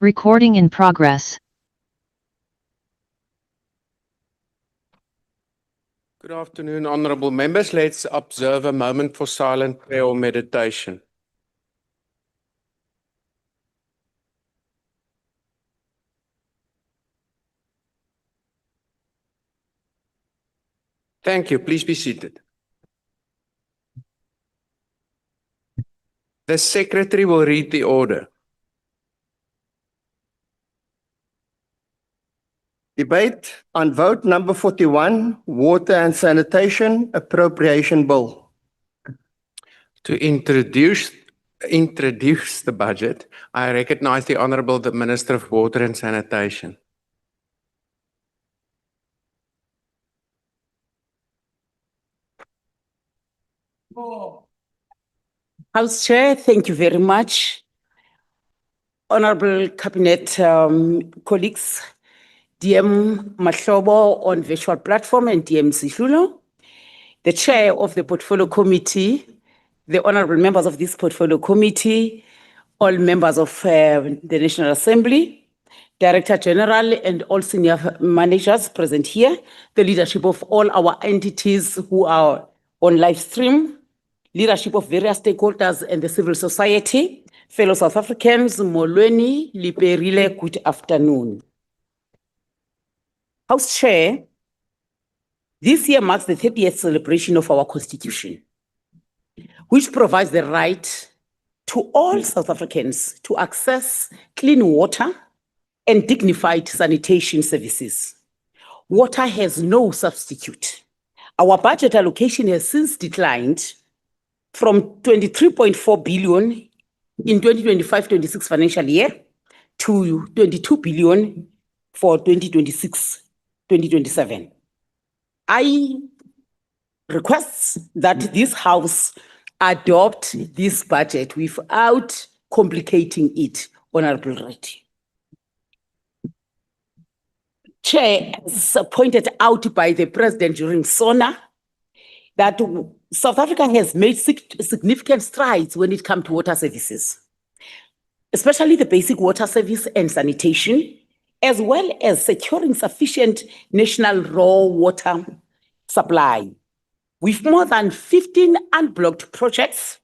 Recording in progress. Good afternoon, honorable members. Let's observe a moment for silent prayer or meditation. Thank you. Please be seated. The secretary will read the order. Debate on vote number 41, Water and Sanitation Appropriation Bill. To introduce the budget, I recognize the Honorable the Minister of Water and Sanitation. House Chair, thank you very much. Honorable Cabinet colleagues, DM Mahlobo on virtual platform and DM Sihlulo, the Chair of the Portfolio Committee, the honorable members of this Portfolio Committee, all members of the National Assembly, Director General and all senior managers present here, the leadership of all our entities who are on live stream, leadership of various stakeholders and the civil society, fellow South Africans, Molweni, Liperile, good afternoon. House Chair, this year marks the 30th celebration of our Constitution, which provides the right to all South Africans to access clean water and dignified sanitation services. Water has no substitute. Our budget allocation has since declined from 23.4 billion in 2025-26 financial year to 22 billion for 2026-2027. I request that this House adopt this budget without complicating it, Honorable Reddy. Chair, as pointed out by the President during SONA, that South Africa has made significant strides when it comes to water services, especially the basic water service and sanitation, as well as securing sufficient national raw water supply. With more than 15 unblocked projects,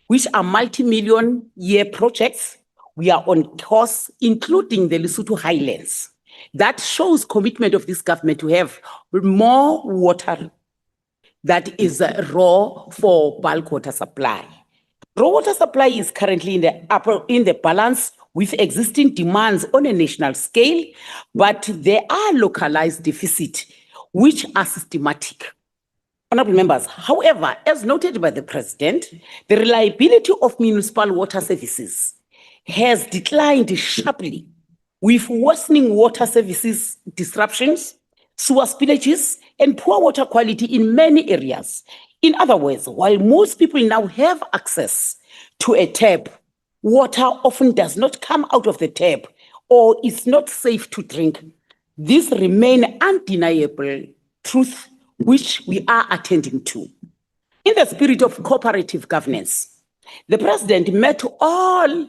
which are multi-million-year projects, we are on course, including the Lesotho Highlands. That shows commitment of this government to have more water that is raw for bulk water supply. Raw water supply is currently in the balance with existing demands on a national scale, but there are localized deficits which are systematic. Honorable members, however, as noted by the President, the reliability of municipal water services has declined sharply with worsening water services disruptions, sewer spillages, and poor water quality in many areas. In other words, while most people now have access to a tap, water often does not come out of the tap or is not safe to drink. This remains undeniable truth which we are attending to. In the spirit of cooperative governance, the President met all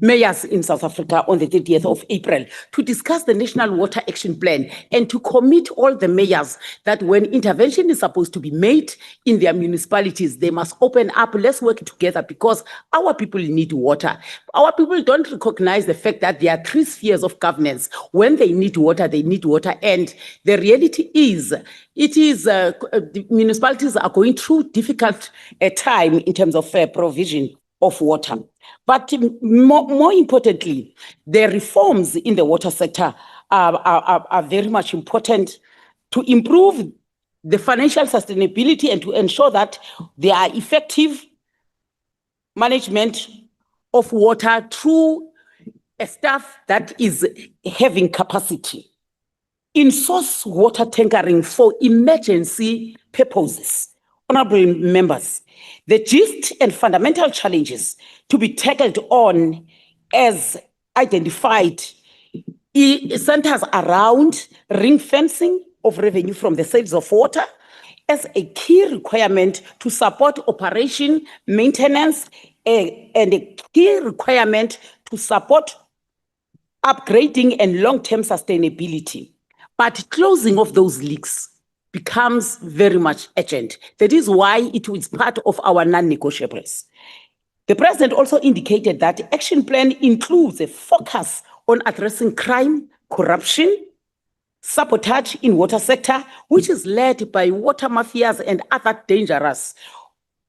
mayors in South Africa on the 30th of April to discuss the National Water Action Plan and to commit all the mayors that when intervention is supposed to be made in their municipalities, they must open up, let's work together because our people need water. Our people don't recognize the fact that there are three spheres of governance. When they need water, and the reality is, the municipalities are going through difficult time in terms of provision of water. But more importantly, the reforms in the water sector are very much important to improve the financial sustainability and to ensure that there are effective management of water through a staff that is having capacity. In-source water tankering for emergency purposes. Honorable members, the gist and fundamental challenges to be tackled on as identified centers around ring fencing of revenue from the sales of water as a key requirement to support operation, maintenance, and a key requirement to support upgrading and long-term sustainability. But closing of those leaks becomes very much urgent. That is why it is part of our non-negotiables. The president also indicated that the action plan includes a focus on addressing crime, corruption, sabotage in water sector, which is led by water mafias and other dangerous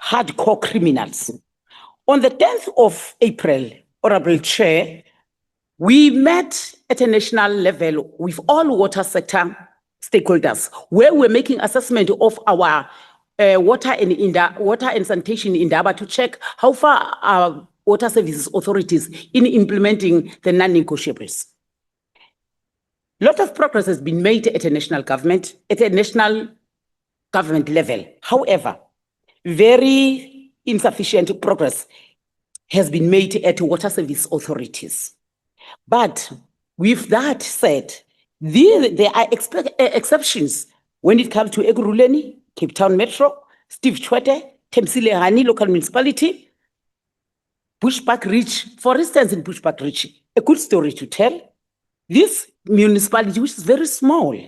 hardcore criminals. On the 10th of April, Honorable Chair, we met at a national level with all water sector stakeholders, where we're making assessment of our water and sanitation in Daba to check how far our water services authorities in implementing the non-negotiables. A lot of progress has been made at a national government level. However, very insufficient progress has been made at water service authorities. But with that said, there are exceptions when it comes to Ekurhuleni, Cape Town Metro, Steve Tshwete, Themselehani local municipality, Bushbuck Ridge. For instance, in Bushbuck Ridge, a good story to tell. This municipality, which is very small,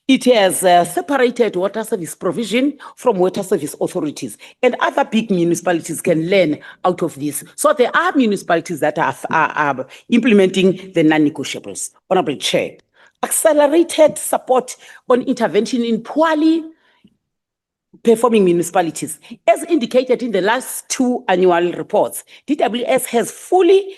it has separated water service provision from water service authorities, and other big municipalities can learn out of this. So there are municipalities that are implementing the non-negotiables. Honorable Chair, accelerated support on intervention in poorly performing municipalities. As indicated in the last 2 annual reports, DWS has fully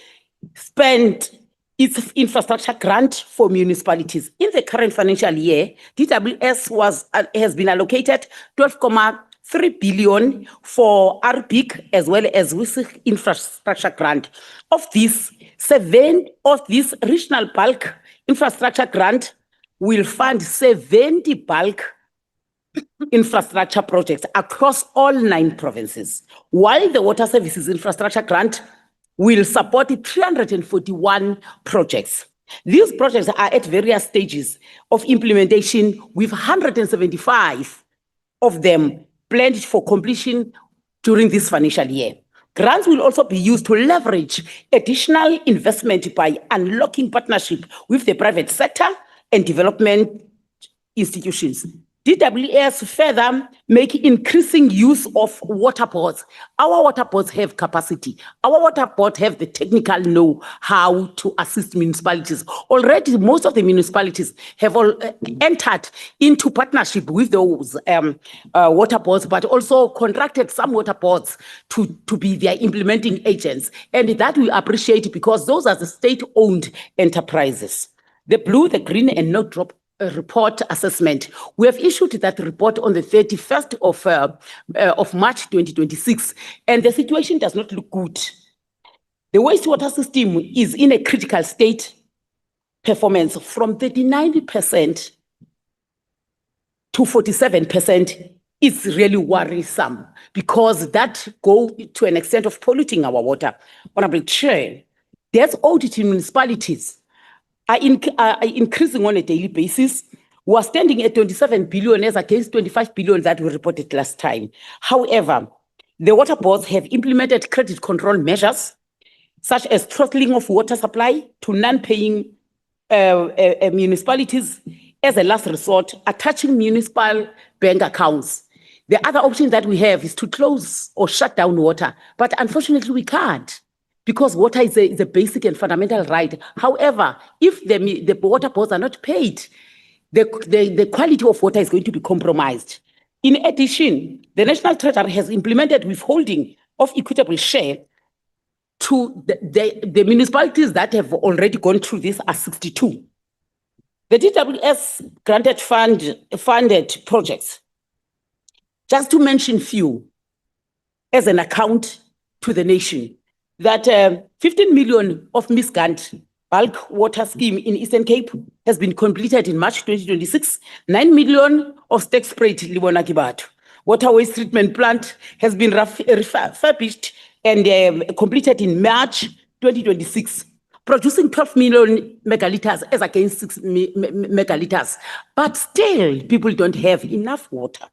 spent its infrastructure grant for municipalities. In the current financial year, DWS has been allocated 12.3 billion for RPIC as well as WISIC infrastructure grant. Of this, 7 of this regional bulk infrastructure grant will fund 70 bulk infrastructure projects across all 9 provinces, while the water services infrastructure grant will support 341 projects. These projects are at various stages of implementation, with 175 of them planned for completion during this financial year. Grants will also be used to leverage additional investment by unlocking partnership with the private sector and development institutions. DWS further make increasing use of water boards. Our water boards have capacity. Our water boards have the technical know-how to assist municipalities. Already, most of the municipalities have entered into partnership with those water boards, but also contracted some water boards to be their implementing agents. And that we appreciate, because those are the state-owned enterprises. The blue, the green, and no drop report assessment. We have issued that report on the 31st of March 2026, and the situation does not look good. The wastewater system is in a critical state performance from 39% to 47% is really worrisome, because that go to an extent of polluting our water. Honorable Chair, there's audit in municipalities are increasing on a daily basis. We are standing at 27 billion as against 25 billion that we reported last time. However, the water boards have implemented credit control measures, such as throttling of water supply to non-paying municipalities as a last resort, attaching municipal bank accounts. The other option that we have is to close or shut down water, but unfortunately we can't, because water is a basic and fundamental right. However, if the water boards are not paid, the quality of water is going to be compromised. In addition, the National Treasury has implemented withholding of equitable share to the municipalities that have already gone through this are 62. The DWS granted funded projects, just to mention few, as an account to the nation, that 15 million of misgant bulk water scheme in Eastern Cape has been completed in March 2026. 9 million of stack sprayed Libonakibatu. Water waste treatment plant has been refurbished and completed in March 2026, producing 12 million megaliters as against 6 megaliters. But still, people don't have enough water.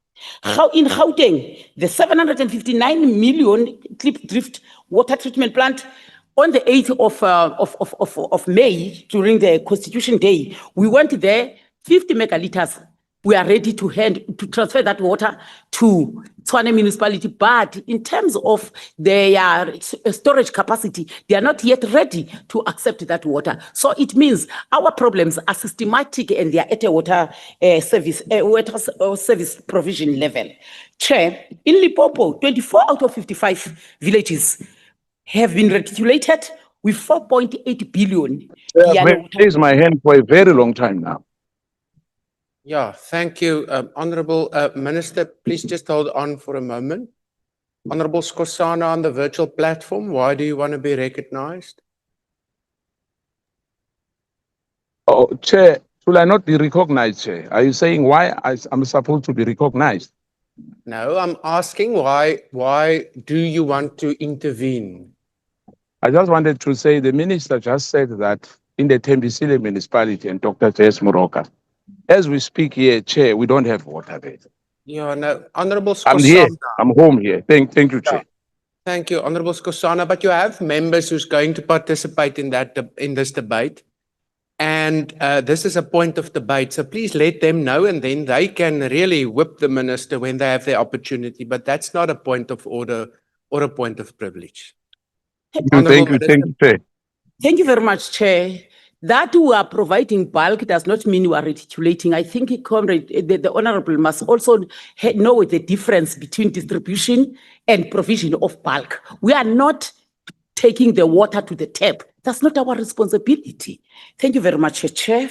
In Gauteng, the 759 million clip drift water treatment plant On the 8th of May, during the Constitution Day, we went there, 50 megaliters. We are ready to transfer that water to Tshwane municipality. But in terms of their storage capacity, they are not yet ready to accept that water. So it means our problems are systematic and they are at a water service provision level. Chair, in Limpopo, 24 out of 55 villages have been reticulated with 4.8 billion. I've raised my hand for a very long time now. Yeah, thank you, Honorable Minister. Please just hold on for a moment. Honorable Skosana on the virtual platform, why do you want to be recognized? Oh, Chair, should I not be recognized, Chair? Are you saying why I'm supposed to be recognized? No, I'm asking why do you want to intervene? I just wanted to say the minister just said that in the Tembisile municipality and Dr. J.S. Moroka, as we speak here, Chair, we don't have water there. Yeah, no, Honorable I'm here. Skosana. I'm home here. Thank you, Chair. Thank you, Honorable Skosana. But you have members who's going to participate in this debate. And this is a point of debate. So please let them know and then they can really whip the minister when they have the opportunity. But that's not a point of order or a point of privilege. Thank you, Chair. Thank you very much, Chair. That we are providing bulk does not mean we are reticulating. I think Comrade, the Honorable must also know the difference between distribution and provision of bulk. We are not taking the water to the tap. That's not our responsibility. Thank you very much, Chair.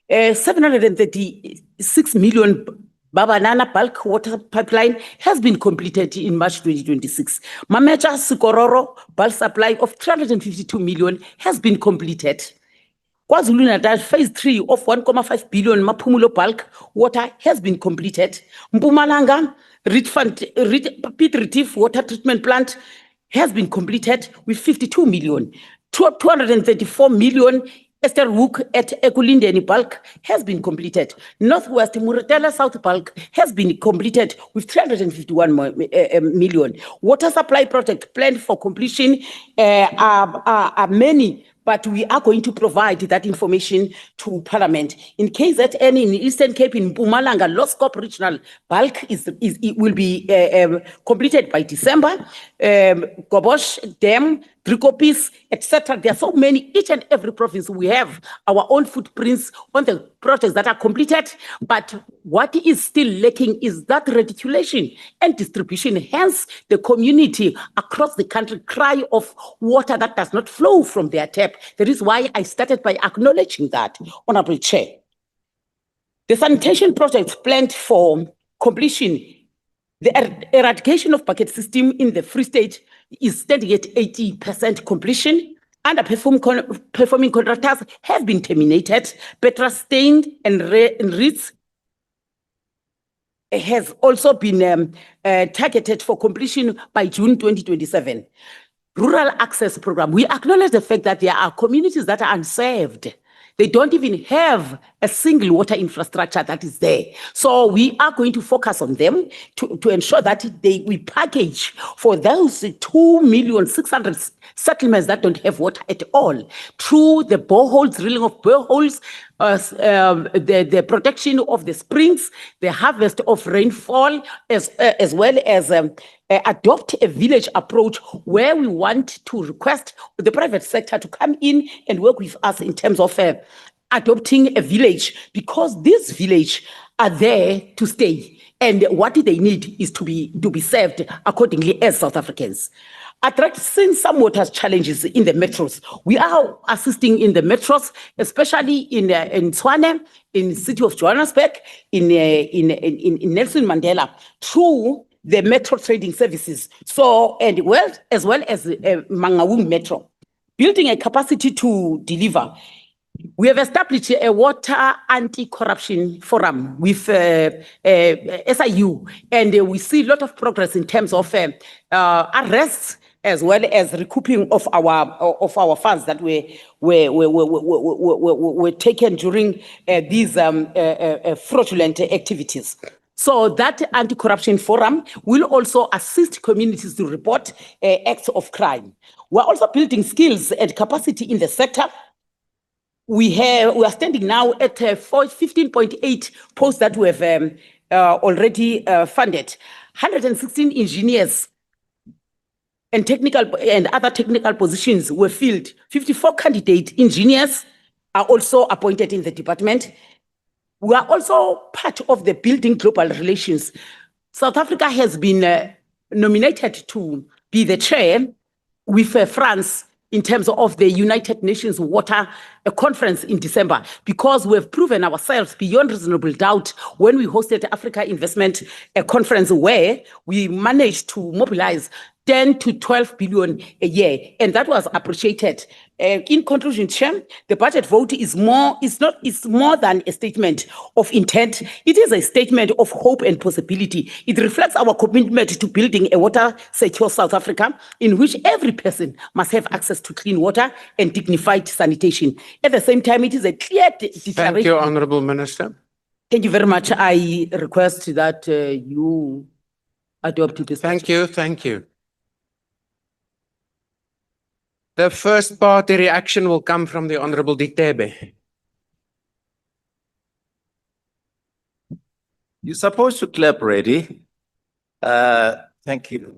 736 million Babanana bulk water pipeline has been completed in March 2026. Mameja Sikororo bulk supply of 352 million has been completed. KwaZulu-Natal phase 3 of 1.5 billion Maphumulo bulk water has been completed. Mpumalanga pit retrieve water treatment plant has been completed with 52 million. 234 million Esther Hook at Ekulindeni bulk has been completed. Northwest Muratela South bulk has been completed with 351 million. Water supply project planned for completion are many, but we are going to provide that information to Parliament. In case that any in Eastern Cape, in Mpumalanga, Low Scope Regional bulk will be completed by December. Gobosh Dam, Drikopis, etc. There are so many, each and every province, we have our own footprints on the projects that are completed, but what is still lacking is that reticulation and distribution. Hence, the community across the country cry of water that does not flow from their tap. That is why I started by acknowledging that, Honorable Chair. The sanitation projects planned for completion, the eradication of bucket system in the Free State is standing at 80% completion. Underperforming contractors have been terminated. Petra Stained and Ritz has also been targeted for completion by June 2027. Rural Access Program, we acknowledge the fact that there are communities that are unserved. They don't even have a single water infrastructure that is there. So we are going to focus on them to ensure that we package for those 2,600,000 settlements that don't have water at all through the boreholes, drilling of boreholes, the protection of the springs, the harvest of rainfall, as well as adopt a village approach where we want to request the private sector to come in and work with us in terms of adopting a village, because these villages are there to stay, and what they need is to be served accordingly as South Africans. Addressing some water challenges in the metros, we are assisting in the metros, especially in Tshwane, in the city of Johannesburg, in Nelson Mandela, through the metro trading services. So, and well, as well as Mangaung Metro, building a capacity to deliver. We have established a water anti-corruption forum with SIU, and we see a lot of progress in terms of arrests as well as recouping of our funds that were taken during these fraudulent activities. So that anti-corruption forum will also assist communities to report acts of crime. We're also building skills and capacity in the sector. We are standing now at 15.8 posts that we have already funded. 116 engineers and technical and other technical positions were filled. 54 candidate engineers are also appointed in the department. We are also part of the building global relations. South Africa has been nominated to be the chair with France in terms of the United Nations Water Conference in December, because we have proven ourselves beyond reasonable doubt when we hosted the Africa Investment Conference, where we managed to mobilize 10 to 12 billion a year, and that was appreciated. In conclusion, Chair, the budget vote is more than a statement of intent. It is a statement of hope and possibility. It reflects our commitment to building a water secure South Africa in which every person must have access to clean water and dignified sanitation. At the same time, it is a clear declaration. Thank you, Honourable Minister. Thank you very much. I request that you adopt this. Thank you, thank you. The first party reaction will come from the Honourable Ditebe. You're supposed to clap ready. Thank you.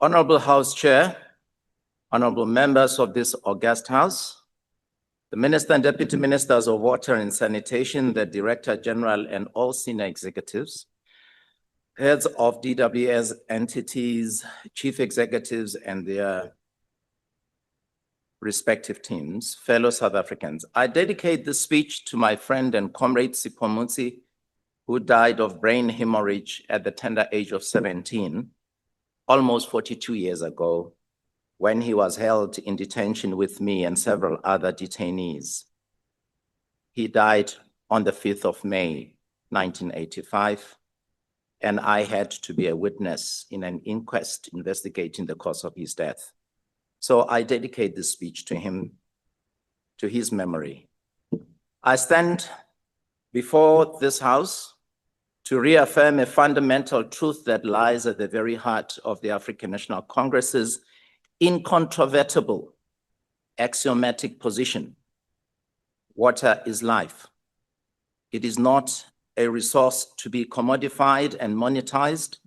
Honorable House Chair, honorable members of this august House, the Minister and Deputy Ministers of Water and Sanitation, the Director General and all senior executives, heads of DWS entities, chief executives and their respective teams, fellow South Africans. I dedicate this speech to my friend and comrade Sipho Mutsi, who died of brain hemorrhage at the tender age of 17, almost 42 years ago, when he was held in detention with me and several other detainees. He died on the 5th of May, 1985, and I had to be a witness in an inquest investigating the cause of his death. So I dedicate this speech to him, to his memory. I stand before this House to reaffirm a fundamental truth that lies at the very heart of the African National Congress's incontrovertible, axiomatic position. Water is life. It is not a resource to be commodified and monetized.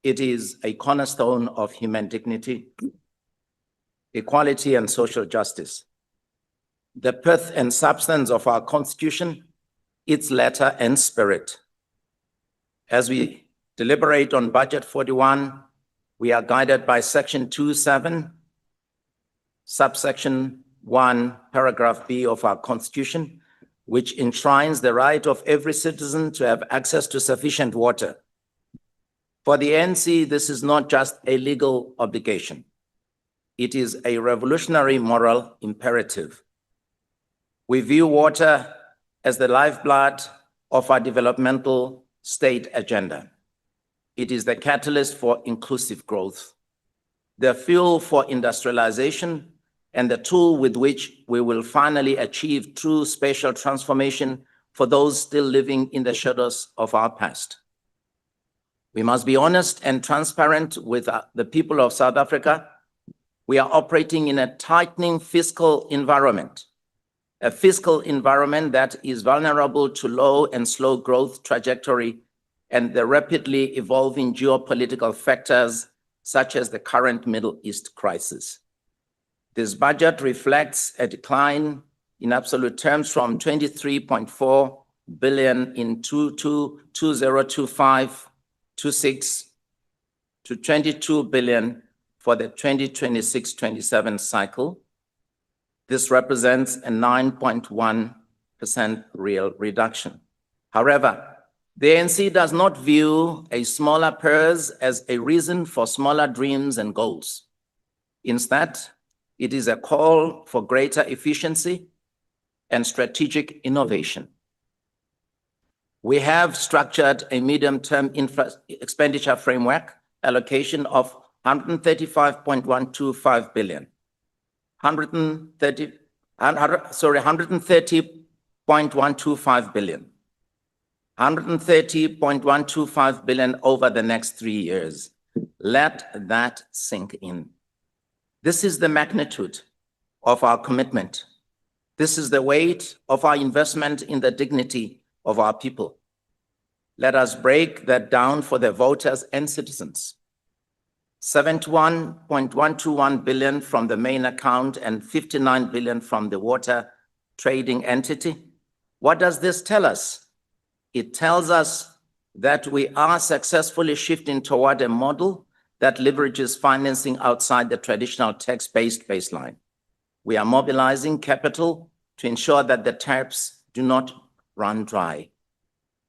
It is a cornerstone of human dignity, equality, and social justice. The pith and substance of our Constitution, its letter and spirit. As we deliberate on Budget 41, we are guided by Section 2(7), subsection 1, paragraph B of our Constitution, which enshrines the right of every citizen to have access to sufficient water. For the ANC, this is not just a legal obligation. It is a revolutionary moral imperative. We view water as the lifeblood of our developmental state agenda. It is the catalyst for inclusive growth, the fuel for industrialization, and the tool with which we will finally achieve true spatial transformation for those still living in the shadows of our past. We must be honest and transparent with the people of South Africa. We are operating in a tightening fiscal environment, a fiscal environment that is vulnerable to low and slow growth trajectory and the rapidly evolving geopolitical factors such as the current Middle East crisis. This budget reflects a decline in absolute terms from 23.4 billion in 2025-26 to 22 billion for the 2026-27 cycle. This represents a 9.1% real reduction. However, the ANC does not view a smaller purse as a reason for smaller dreams and goals. Instead, it is a call for greater efficiency and strategic innovation. We have structured a medium-term expenditure framework allocation of 135.125 billion, 130.125 billion 130.125 billion over the next 3 years. Let that sink in. This is the magnitude of our commitment. This is the weight of our investment in the dignity of our people. Let us break that down for the voters and citizens. 71.121 billion from the main account and 59 billion from the water trading entity. What does this tell us? It tells us that we are successfully shifting toward a model that leverages financing outside the traditional tax-based baseline. We are mobilizing capital to ensure that the taps do not run dry,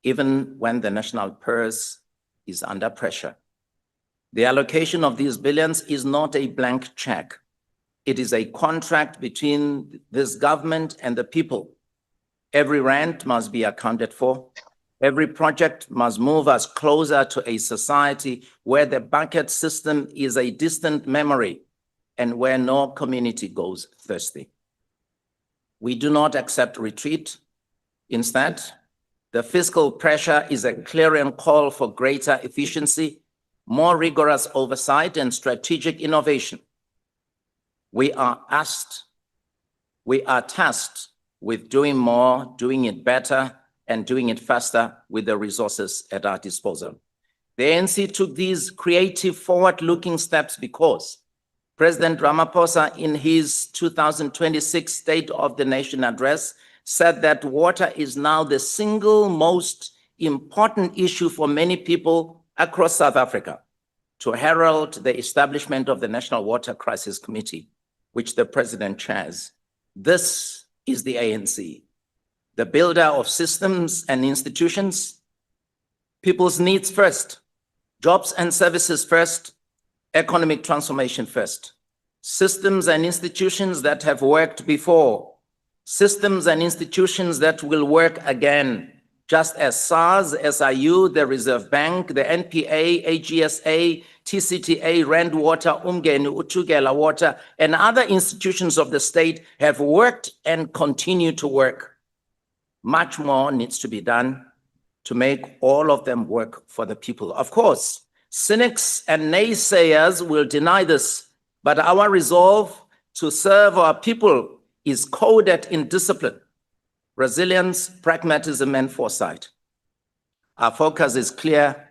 even when the national purse is under pressure. The allocation of these billions is not a blank check. It is a contract between this government and the people. Every rand must be accounted for. Every project must move us closer to a society where the bucket system is a distant memory and where no community goes thirsty. We do not accept retreat. Instead, the fiscal pressure is a clarion call for greater efficiency, more rigorous oversight, and strategic innovation. We are tasked with doing more, doing it better, and doing it faster with the resources at our disposal. The ANC took these creative, forward-looking steps because President Ramaphosa, in his 2026 State of the Nation address, said that water is now the single most important issue for many people across South Africa, to herald the establishment of the National Water Crisis Committee, which the president chairs. This is the ANC, the builder of systems and institutions, people's needs first, jobs and services first, economic transformation first, systems and institutions that have worked before, systems and institutions that will work again, just as SARS, SIU, the Reserve Bank, the NPA, AGSA, TCTA, Rand Water, Umgeni, Utugela Water, and other institutions of the state have worked and continue to work. Much more needs to be done to make all of them work for the people. Of course, cynics and naysayers will deny this, but our resolve to serve our people is coded in discipline, resilience, pragmatism, and foresight. Our focus is clear.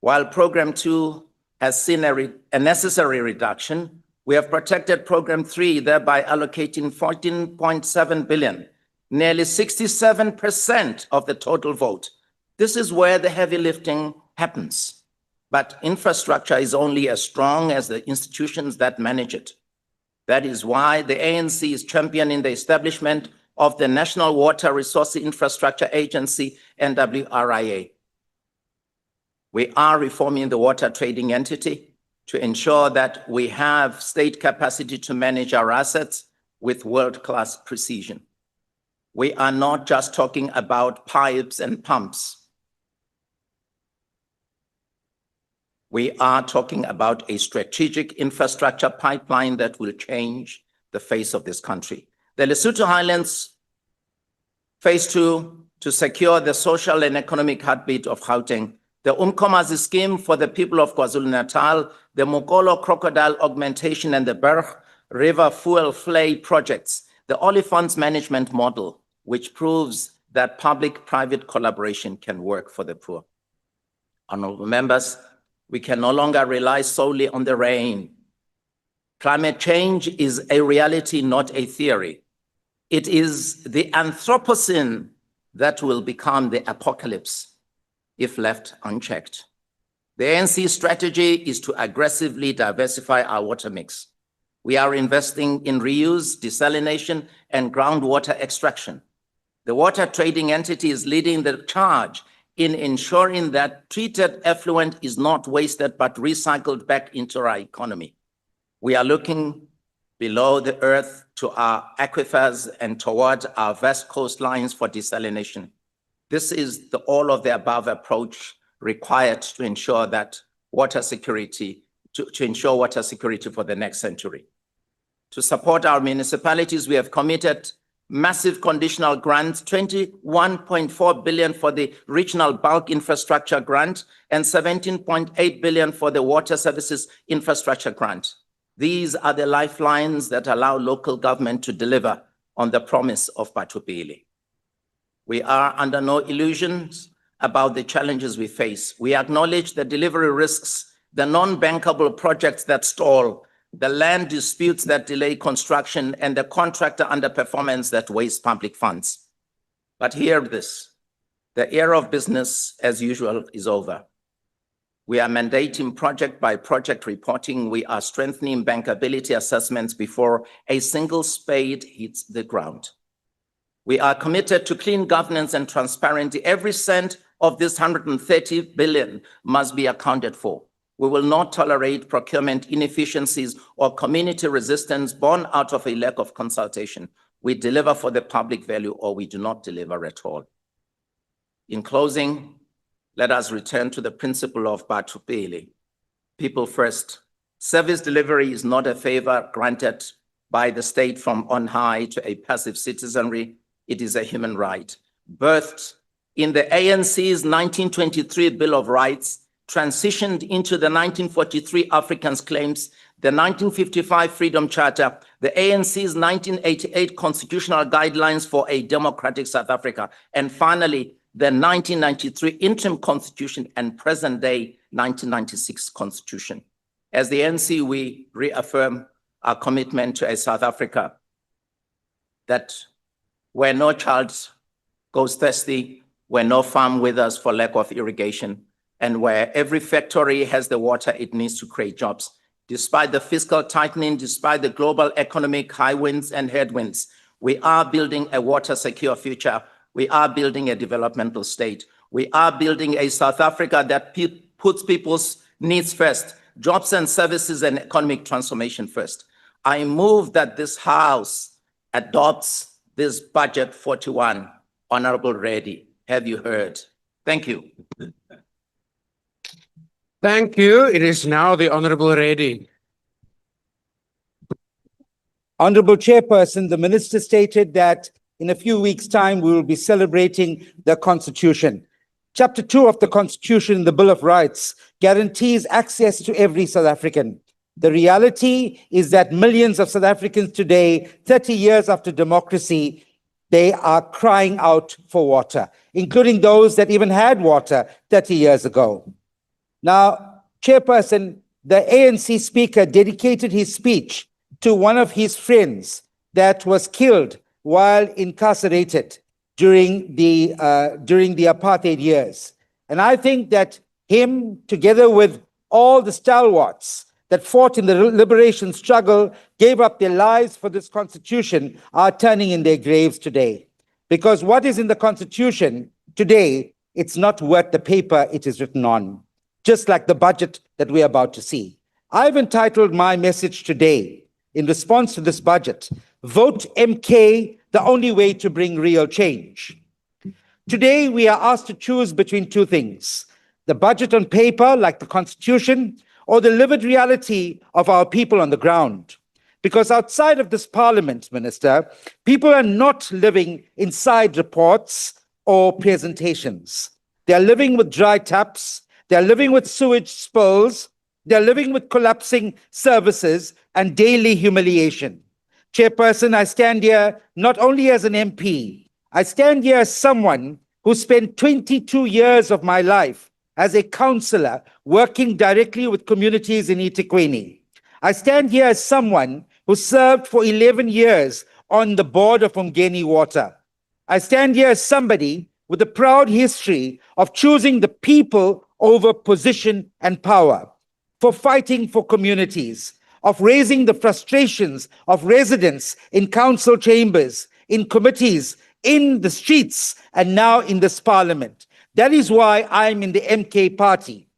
While Program 2 has seen a necessary reduction, we have protected Program 3, thereby allocating 14.7 billion, nearly 67% of the total vote. This is where the heavy lifting happens. But infrastructure is only as strong as the institutions that manage it. That is why the ANC is championing the establishment of the National Water Resource Infrastructure Agency, NWRIA. We are reforming the water trading entity to ensure that we have state capacity to manage our assets with world-class precision. We are not just talking about pipes and pumps. We are talking about a strategic infrastructure pipeline that will change the face of this country. The Lesotho Highlands, Phase 2, to secure the social and economic heartbeat of Gauteng. The Umkomazi scheme for the people of KwaZulu-Natal, the Mokolo crocodile augmentation and the Berg River fuel flay projects, the Olifants management model, which proves that public-private collaboration can work for the poor. Honorable members, we can no longer rely solely on the rain. Climate change is a reality, not a theory. It is the Anthropocene that will become the apocalypse if left unchecked. The ANC strategy is to aggressively diversify our water mix. We are investing in reuse, desalination, and groundwater extraction. The water trading entity is leading the charge in ensuring that treated effluent is not wasted but recycled back into our economy. We are looking below the earth to our aquifers and towards our vast coastlines for desalination. This is the all of the above approach required to ensure that water security, to ensure water security for the next century. To support our municipalities, we have committed massive conditional grants, 21.4 billion for the regional bulk infrastructure grant, and 17.8 billion for the water services infrastructure grant. These are the lifelines that allow local government to deliver on the promise of Batupili. We are under no illusions about the challenges we face. We acknowledge the delivery risks, the non-bankable projects that stall, the land disputes that delay construction, and the contractor underperformance that wastes public funds. But hear this, the era of business as usual is over. We are mandating project by project reporting. We are strengthening bankability assessments before a single spade hits the ground. We are committed to clean governance and transparency. Every cent of this 130 billion must be accounted for. We will not tolerate procurement inefficiencies or community resistance born out of a lack of consultation. We deliver for the public value or we do not deliver at all. In closing, let us return to the principle of Batupili. People first. Service delivery is not a favor granted by the state from on high to a passive citizenry. It is a human right. Birthed in the ANC's 1923 Bill of Rights, transitioned into the 1943 Africans' Claims, the 1955 Freedom Charter, the ANC's 1988 Constitutional Guidelines for a Democratic South Africa, and finally, the 1993 Interim Constitution and present-day 1996 Constitution. As the ANC, we reaffirm our commitment to a South Africa that where no child goes thirsty, where no farm withers for lack of irrigation, and where every factory has the water it needs to create jobs. Despite the fiscal tightening, despite the global economic high winds and headwinds, we are building a water-secure future. We are building a developmental state. We are building a South Africa that puts people's needs first, jobs and services and economic transformation first. I move that this House adopts this Budget 41. Honorable Reddy, have you heard? Thank you. Thank you. It is now the Honorable Reddy. Honorable Chairperson, the Minister stated that in a few weeks' time, we will be celebrating the Constitution. Chapter 2 of the Constitution, the Bill of Rights, guarantees access to every South African. The reality is that millions of South Africans today, 30 years after democracy, they are crying out for water, including those that even had water 30 years ago. Now, Chairperson, the ANC speaker dedicated his speech to one of his friends that was killed while incarcerated during the apartheid years. And I think that him, together with all the stalwarts that fought in the liberation struggle, gave up their lives for this Constitution, are turning in their graves today. Because what is in the Constitution today, it's not worth the paper it is written on, just like the budget that we're about to see. I've entitled my message today, in response to this budget, Vote MK, the only way to bring real change. Today, we are asked to choose between two things: the budget on paper, like the Constitution, or the lived reality of our people on the ground. Because outside of this Parliament, Minister, people are not living inside reports or presentations. They are living with dry taps, they are living with sewage spills, they are living with collapsing services and daily humiliation. Chairperson, I stand here not only as an MP, I stand here as someone who spent 22 years of my life as a councillor working directly with communities in eThekwini. I stand here as someone who served for 11 years on the board of Umgeni Water. I stand here as somebody with a proud history of choosing the people over position and power, for fighting for communities, of raising the frustrations of residents in council chambers, in committees, in the streets, and now in this Parliament. That is why I'm in the MK party.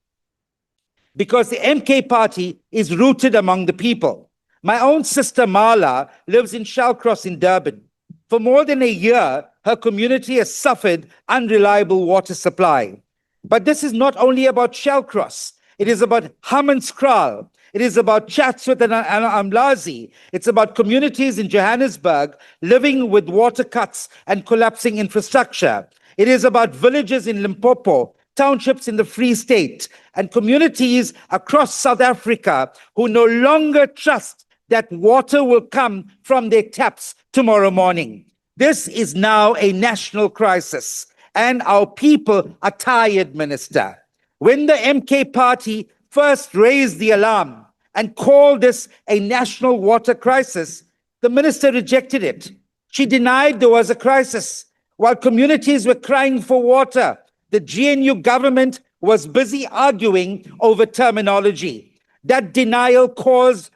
Because the MK party is rooted among the people. My own sister Marla lives in Shallcross in Durban. For more than a year, her community has suffered unreliable water supply. But this is not only about Shallcross. It is about Hammanskraal. It is about Chatsworth and Umlazi. It's about communities in Johannesburg living with water cuts and collapsing infrastructure. It is about villages in Limpopo, townships in the Free State, and communities across South Africa who no longer trust that water will come from their taps tomorrow morning. This is now a national crisis, and our people are tired, Minister. When the MK party first raised the alarm and called this a national water crisis, the minister rejected it. She denied there was a crisis. While communities were crying for water, the GNU government was busy arguing over terminology. That denial caused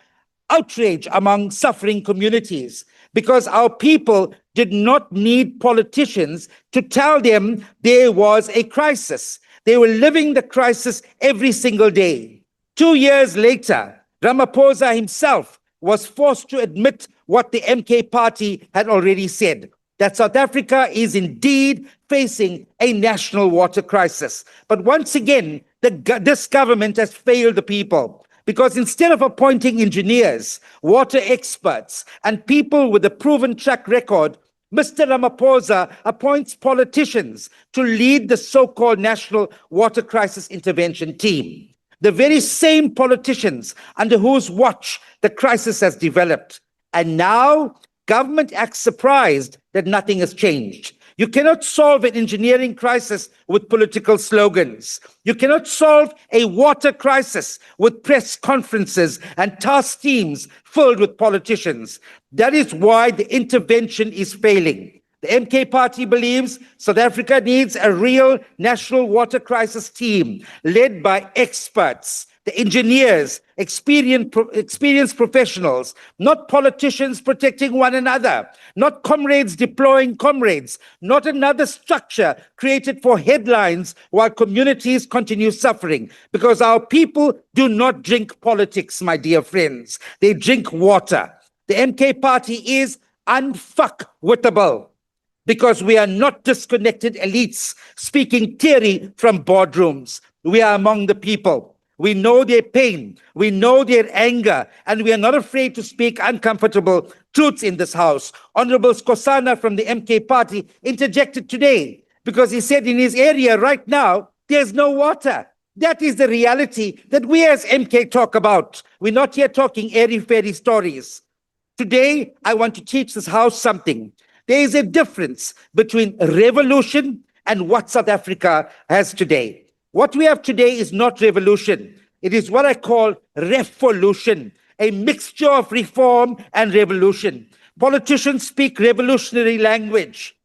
outrage among suffering communities because our people did not need politicians to tell them there was a crisis. They were living the crisis every single day. 2 years later, Ramaphosa himself was forced to admit what the MK party had already said, that South Africa is indeed facing a national water crisis. But once again, this government has failed the people. Because instead of appointing engineers, water experts, and people with a proven track record, Mr. Ramaphosa appoints politicians to lead the so-called National Water Crisis Intervention Team. The very same politicians under whose watch the crisis has developed. And now, government acts surprised that nothing has changed. You cannot solve an engineering crisis with political slogans. You cannot solve a water crisis with press conferences and task teams filled with politicians. That is why the intervention is failing. The MK party believes South Africa needs a real national water crisis team led by experts, the engineers, experienced professionals, not politicians protecting one another, not comrades deploying comrades, not another structure created for headlines while communities continue suffering. Because our people do not drink politics, my dear friends. They drink water. The MK party is unfuckwittable because we are not disconnected elites speaking theory from boardrooms. We are among the people. We know their pain, we know their anger, and we are not afraid to speak uncomfortable truths in this house. Honorable Skosana from the MK party interjected today because he said in his area right now, there's no water. That is the reality that we as MK talk about. We're not here talking airy-fairy stories. Today, I want to teach this house something. There is a difference between revolution and what South Africa has today. What we have today is not revolution. It is what I call revolution, a mixture of reform and revolution. Politicians speak revolutionary language,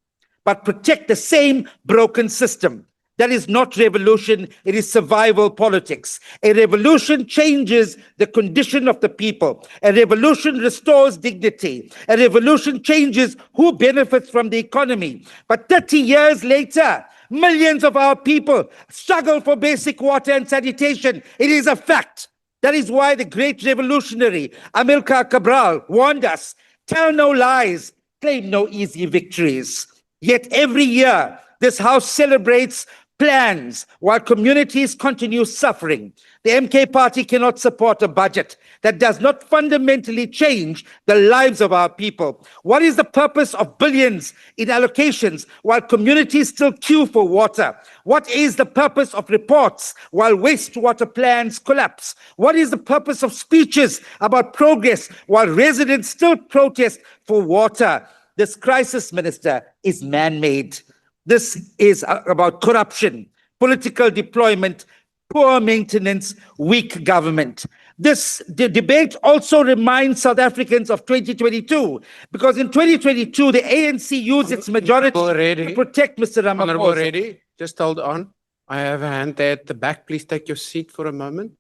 but protect the same broken system. That is not revolution, it is survival politics. A revolution changes the condition of the people. A revolution restores dignity. A revolution changes who benefits from the economy. But 30 years later, millions of our people struggle for basic water and sanitation. It is a fact. That is why the great revolutionary Amilcar Cabral warned us, tell no lies, claim no easy victories. Yet every year, this house celebrates plans while communities continue suffering. The MK party cannot support a budget that does not fundamentally change the lives of our people. What is the purpose of billions in allocations while communities still queue for water? What is the purpose of reports while wastewater plans collapse? What is the purpose of speeches about progress while residents still protest for water? This crisis, Minister, is man-made. This is about corruption, political deployment, poor maintenance, weak government. This debate also reminds South Africans of 2022, because in 2022, the ANC used its majority to protect Mr. Ramaphosa. Honorable Reddy, just hold on. I have a hand there at the back. Please take your seat for a moment.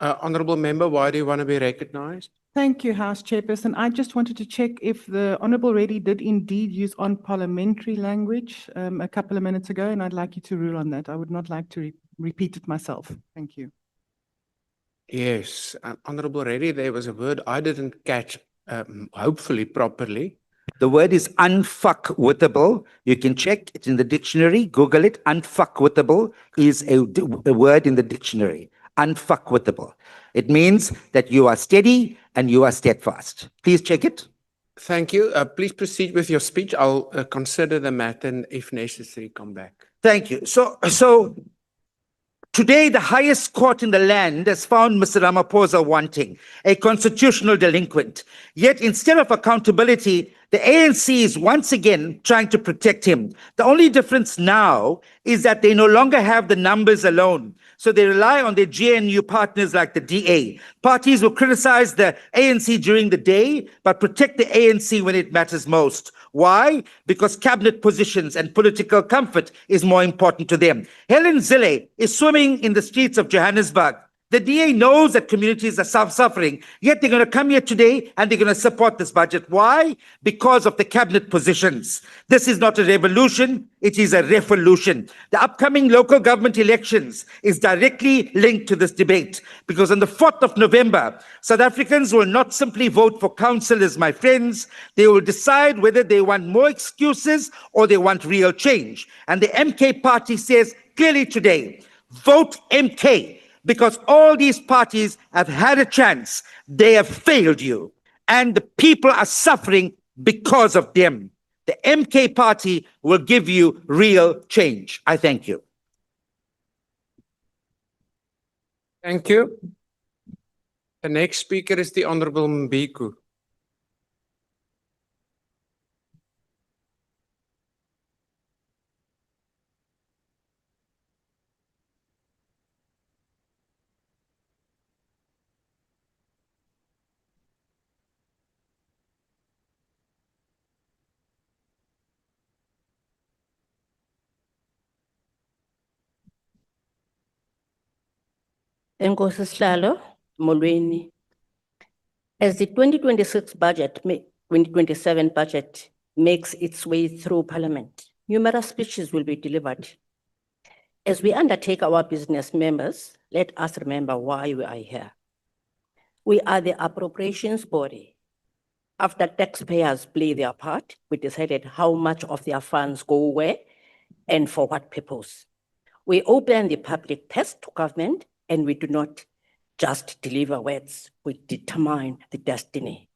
Honorable member, why do you want to be recognized? Thank you, House Chairperson. I just wanted to check if the Honourable Reddy did indeed use unparliamentary language a couple of minutes ago, and I'd like you to rule on that. I would not like to repeat it myself. Thank you. Yes, Honorable Reddy, there was a word I didn't catch, hopefully properly. The word is unfuckwittable. You can check it in the dictionary. Google it. Unfuckwittable is a word in the dictionary. unfuckwithable. It means that you are steady and you are steadfast. Please check it. Thank you. Please proceed with your speech. I'll consider the matter and if necessary, come back. Thank you. So today, the highest court in the land has found Mr. Ramaphosa wanting, a constitutional delinquent. Yet instead of accountability, the ANC is once again trying to protect him. The only difference now is that they no longer have the numbers alone. So they rely on their GNU partners like the DA. Parties will criticize the ANC during the day, but protect the ANC when it matters most. Why? Because cabinet positions and political comfort is more important to them. Helen Zille is swimming in the streets of Johannesburg. The DA knows that communities are suffering, yet they're going to come here today and they're going to support this budget. Why? Because of the cabinet positions. This is not a revolution, it is a revolution. The upcoming local government elections is directly linked to this debate, because on the 4th of November, South Africans will not simply vote for councillors, my friends. They will decide whether they want more excuses or they want real change. And the MK party says clearly today, vote MK. Because all these parties have had a chance. They have failed you. And the people are suffering because of them. The MK party will give you real change. I thank you. Thank you. The next speaker is the Honorable Mbiku. Enkosi Sihlalo, molweni. As the 2026 budget, 2027 budget makes its way through Parliament, numerous speeches will be delivered. As we undertake our business, members, let us remember why we are here. We are the appropriations body. After taxpayers play their part, we decided how much of their funds go where and for what purpose. We open the public purse to government, and we do not just deliver words, we determine the destiny.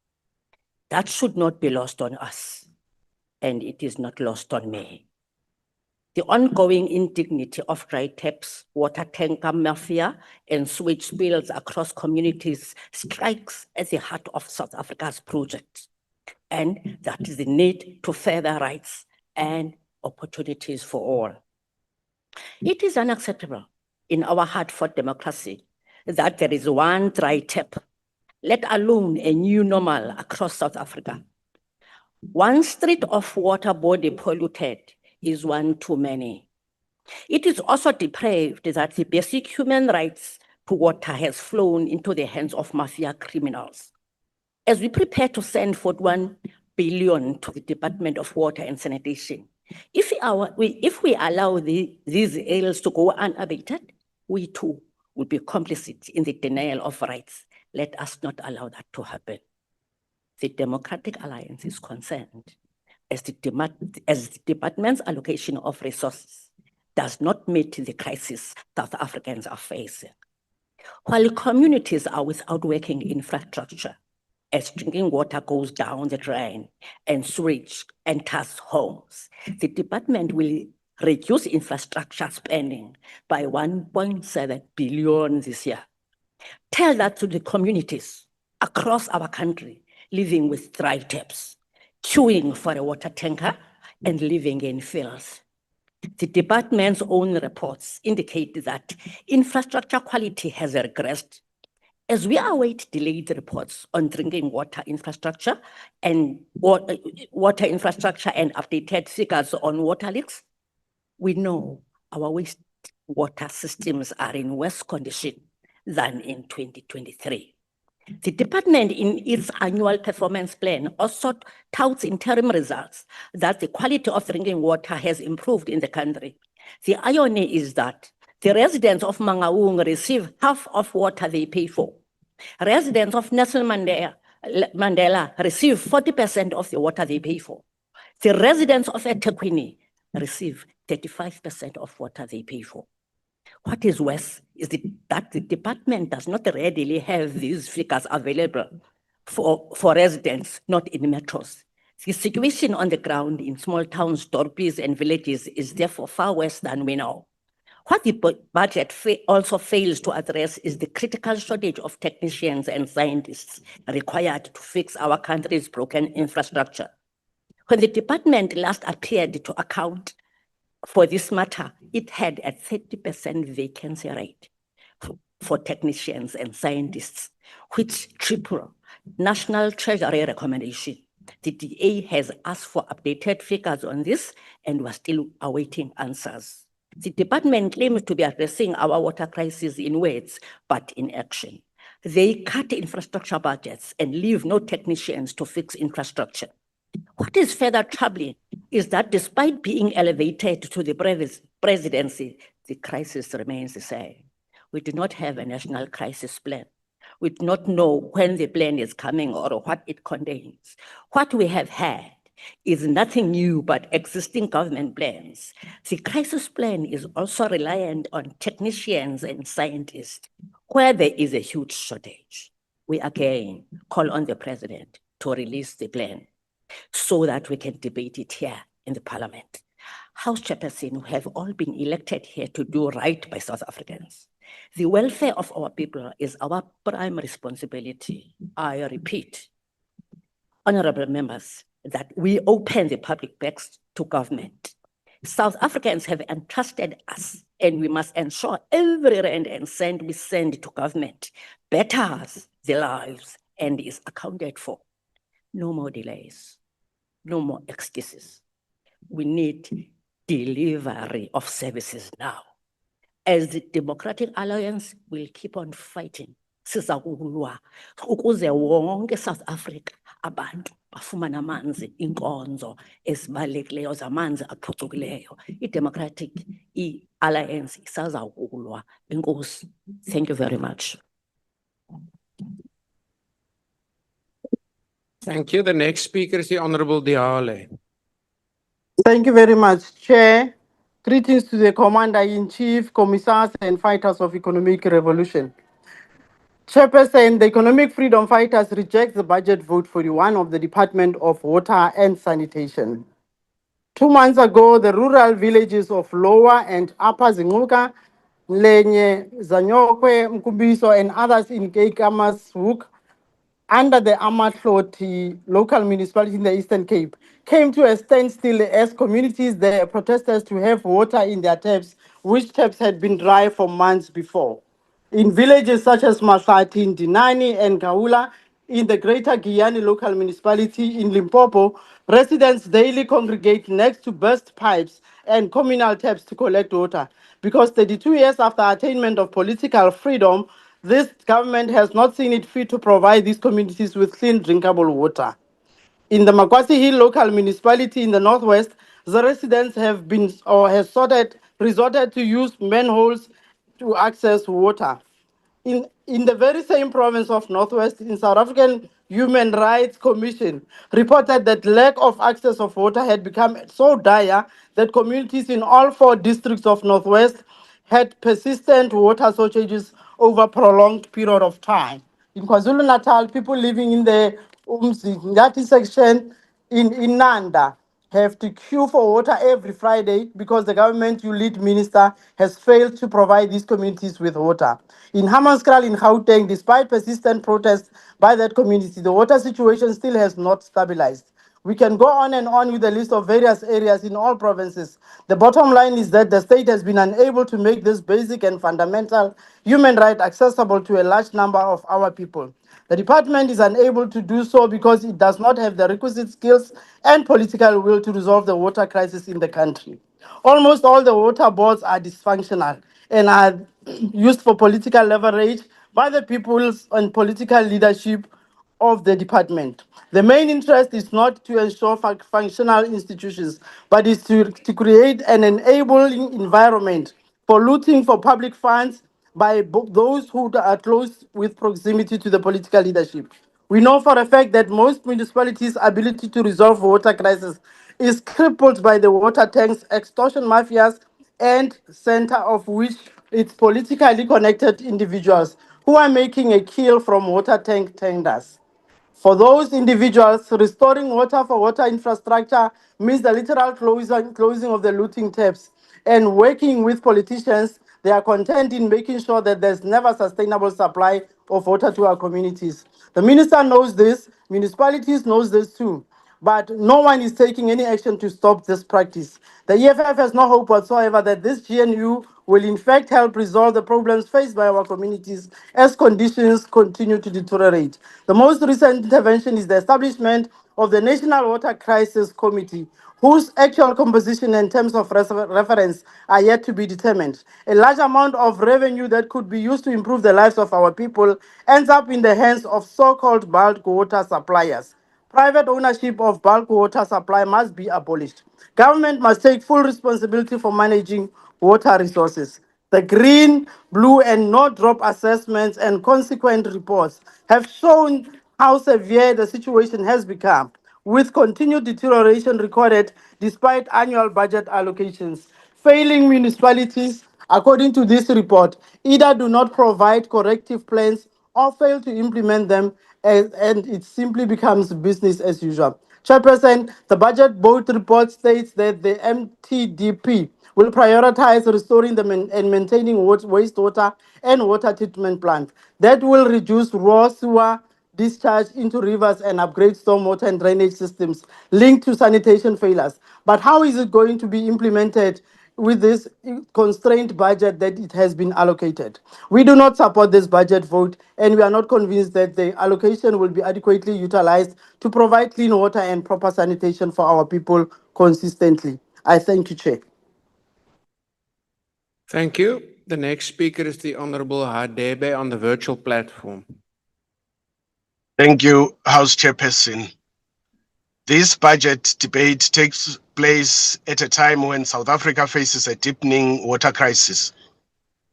That should not be lost on us, and it is not lost on me. The ongoing indignity of dry taps, water tanker mafia, and sewage spills across communities strikes at the heart of South Africa's project, and that is the need to further rights and opportunities for all. It is unacceptable in our hard-fought democracy that there is one dry tap, let alone a new normal across South Africa. One street of water body polluted is one too many. It is also depraved that the basic human rights to water has flown into the hands of mafia criminals. As we prepare to send 41 billion to the Department of Water and Sanitation, if we allow these ills to go unabated, we too will be complicit in the denial of rights. Let us not allow that to happen. The Democratic Alliance is concerned as the department's allocation of resources does not meet the crisis South Africans are facing. While communities are without working infrastructure, as drinking water goes down the drain and sewage enters homes, the department will reduce infrastructure spending by 1.7 billion this year. Tell that to the communities across our country living with dry taps, queuing for a water tanker and living in fields. The department's own reports indicate that infrastructure quality has regressed. As we await delayed reports on drinking water infrastructure and updated figures on water leaks, we know our wastewater systems are in worse condition than in 2023. The department in its annual performance plan also touts interim results that the quality of drinking water has improved in the country. The irony is that the residents of Mangaung receive half of water they pay for. Residents of Nelson Mandela receive 40% of the water they pay for. The residents of eThekwini receive 35% of water they pay for. What is worse is that the department does not readily have these figures available for residents not in metros. The situation on the ground in small towns, dorpies, and villages is therefore far worse than we know. What the budget also fails to address is the critical shortage of technicians and scientists required to fix our country's broken infrastructure. When the department last appeared to account for this matter, it had a 30% vacancy rate for technicians and scientists, which triple National Treasury recommendation. The DA has asked for updated figures on this and we're still awaiting answers. The department claims to be addressing our water crisis in words, but in action. They cut infrastructure budgets and leave no technicians to fix infrastructure. What is further troubling is that despite being elevated to the presidency, the crisis remains the same. We do not have a national crisis plan. We do not know when the plan is coming or what it contains. What we have had is nothing new but existing government plans. The crisis plan is also reliant on technicians and scientists, where there is a huge shortage. We again call on the president to release the plan so that we can debate it here in the parliament. House chairperson, we have all been elected here to do right by South Africans. The welfare of our people is our prime responsibility. I repeat, honorable members, that we open the public banks to government. South Africans have entrusted us, and we must ensure every rand and cent we send to government betters their lives and is accounted for. No more delays, no more excuses. We need delivery of services now. As the Democratic Alliance will keep on fighting, sizakulwa ukuze wonke South Africa abantu bafumana amanzi, inkonzo ezibalulekileyo zamanzi aphucukileyo. I-Democratic Alliance isazakulwa. Enkosi. Thank you very much. Thank you. The next speaker is the Honorable Diale. Thank you very much, Chair. Greetings to the Commander-in-Chief, Commissars and Fighters of Economic Revolution. Chairperson, the Economic Freedom Fighters reject the budget vote 41 of the Department of Water and Sanitation. 2 months ago, the rural villages of Lower and Upper Zinguka, Lenye, Zanyokwe, Mkubiso, and others in Keikamashoek, under the Amatloti local municipality in the Eastern Cape, came to a standstill as communities there protested to have water in their taps, which taps had been dry for months before. In villages such as Masati, Dinani, and Gaula, in the Greater Guyana local municipality in Limpopo, residents daily congregate next to burst pipes and communal taps to collect water. Because 32 years after attainment of political freedom, this government has not seen it fit to provide these communities with clean drinkable water. In the Makwasi Hill local municipality in the northwest, the residents have resorted to use manholes to access water. In the very same province of Northwest, in South African Human Rights Commission reported that lack of access of water had become so dire that communities in all 4 districts of Northwest had persistent water shortages over a prolonged period of time. In KwaZulu-Natal, people living in the Ngati section in Nanda have to queue for water every Friday because the government you lead minister has failed to provide these communities with water. In Hammanskraal in Gauteng, despite persistent protests by that community, the water situation still has not stabilized. We can go on and on with a list of various areas in all provinces. The bottom line is that the state has been unable to make this basic and fundamental human right accessible to a large number of our people. The department is unable to do so because it does not have the requisite skills and political will to resolve the water crisis in the country. Almost all the water boards are dysfunctional and are used for political leverage by the people's and political leadership of the department. The main interest is not to ensure functional institutions, but is to create an enabling environment for looting for public funds by those who are close with proximity to the political leadership. We know for a fact that most municipalities' ability to resolve water crisis is crippled by the water tanks, extortion mafias, and center of which it's politically connected individuals who are making a kill from water tank tenders. For those individuals, restoring water for water infrastructure means the literal closing of the looting taps. And working with politicians, they are content in making sure that there's never sustainable supply of water to our communities. The minister knows this, municipalities knows this too. But no one is taking any action to stop this practice. The EFF has no hope whatsoever that this GNU will in fact help resolve the problems faced by our communities as conditions continue to deteriorate. The most recent intervention is the establishment of the National Water Crisis Committee, whose actual composition and terms of reference are yet to be determined. A large amount of revenue that could be used to improve the lives of our people ends up in the hands of so-called bulk water suppliers. Private ownership of bulk water supply must be abolished. Government must take full responsibility for managing water resources. The green, blue, and no drop assessments and consequent reports have shown how severe the situation has become, with continued deterioration recorded despite annual budget allocations. Failing municipalities, according to this report, either do not provide corrective plans or fail to implement them, and it simply becomes business as usual. Chairperson, the budget board report states that the MTDP will prioritize restoring and maintaining wastewater and water treatment plants. That will reduce raw sewer discharge into rivers and upgrade stormwater and drainage systems linked to sanitation failures. But how is it going to be implemented with this constrained budget that it has been allocated? We do not support this budget vote, and we are not convinced that the allocation will be adequately utilized to provide clean water and proper sanitation for our people consistently. I thank you, Chair. Thank you. The next speaker is the Honorable Hadebe on the virtual platform. Thank you, House Chairperson. This budget debate takes place at a time when South Africa faces a deepening water crisis.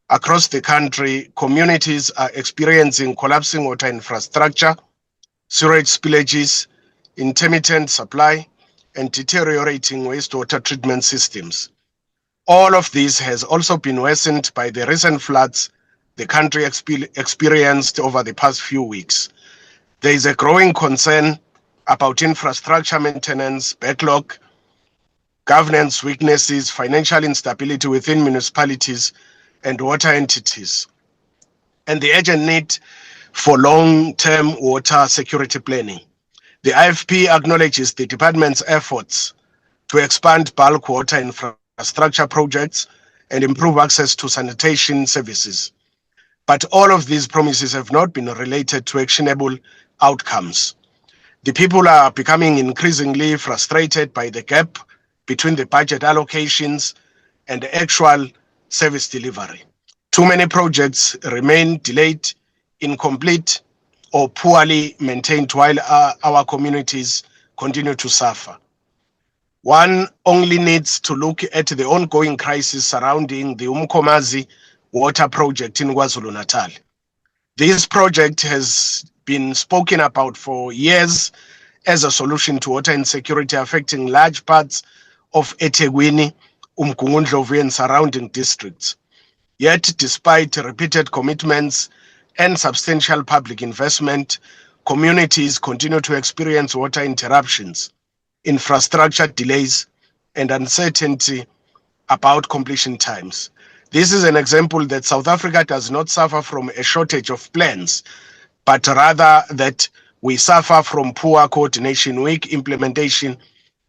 Across the country, communities are experiencing collapsing water infrastructure, sewage spillages, intermittent supply, and deteriorating wastewater treatment systems. All of this has also been worsened by the recent floods the country experienced over the past few weeks. There is a growing concern about infrastructure maintenance, backlog, governance weaknesses, financial instability within municipalities and water entities, and the urgent need for long-term water security planning. The IFP acknowledges the department's efforts to expand bulk water infrastructure projects and improve access to sanitation services. But all of these promises have not been related to actionable outcomes. The people are becoming increasingly frustrated by the gap between the budget allocations and the actual service delivery. Too many projects remain delayed, incomplete, or poorly maintained while our communities continue to suffer. One only needs to look at the ongoing crisis surrounding the Umkomazi water project in KwaZulu-Natal. This project has been spoken about for years as a solution to water insecurity affecting large parts of eThekwini, Umgungundlovu, and surrounding districts. Yet, despite repeated commitments and substantial public investment, communities continue to experience water interruptions, infrastructure delays, and uncertainty about completion times. This is an example that South Africa does not suffer from a shortage of plans, but rather that we suffer from poor coordination, weak implementation,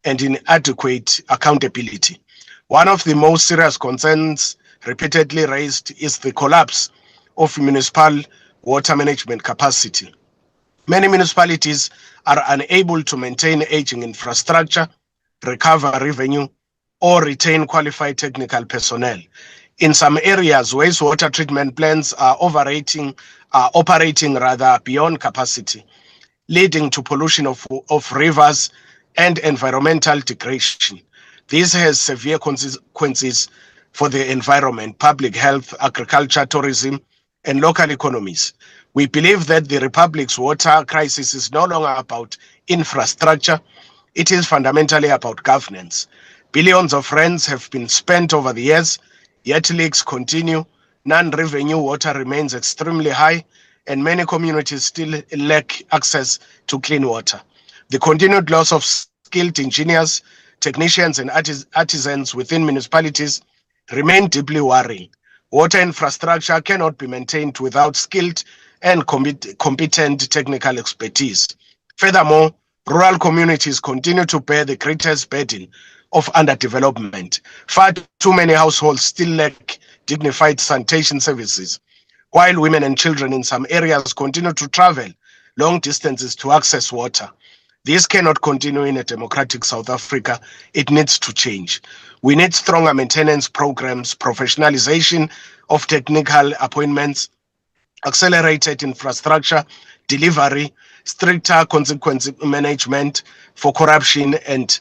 and inadequate accountability. One of the most serious concerns repeatedly raised is the collapse of municipal water management capacity. Many municipalities are unable to maintain aging infrastructure, recover revenue, or retain qualified technical personnel. In some areas, wastewater treatment plants are operating beyond capacity, leading to pollution of rivers and environmental degradation. This has severe consequences for the environment, public health, agriculture, tourism, and local economies. We believe that the Republic's water crisis is no longer about infrastructure. It is fundamentally about governance. Billions of rands have been spent over the years, yet leaks continue, non-revenue water remains extremely high, and many communities still lack access to clean water. The continued loss of skilled engineers, technicians, and artisans within municipalities remain deeply worrying. Water infrastructure cannot be maintained without skilled and competent technical expertise. Furthermore, rural communities continue to bear the greatest burden of underdevelopment. Far too many households still lack dignified sanitation services, while women and children in some areas continue to travel long distances to access water. This cannot continue in a democratic South Africa. It needs to change. We need stronger maintenance programs, professionalization of technical appointments, accelerated infrastructure delivery, stricter consequence management for corruption and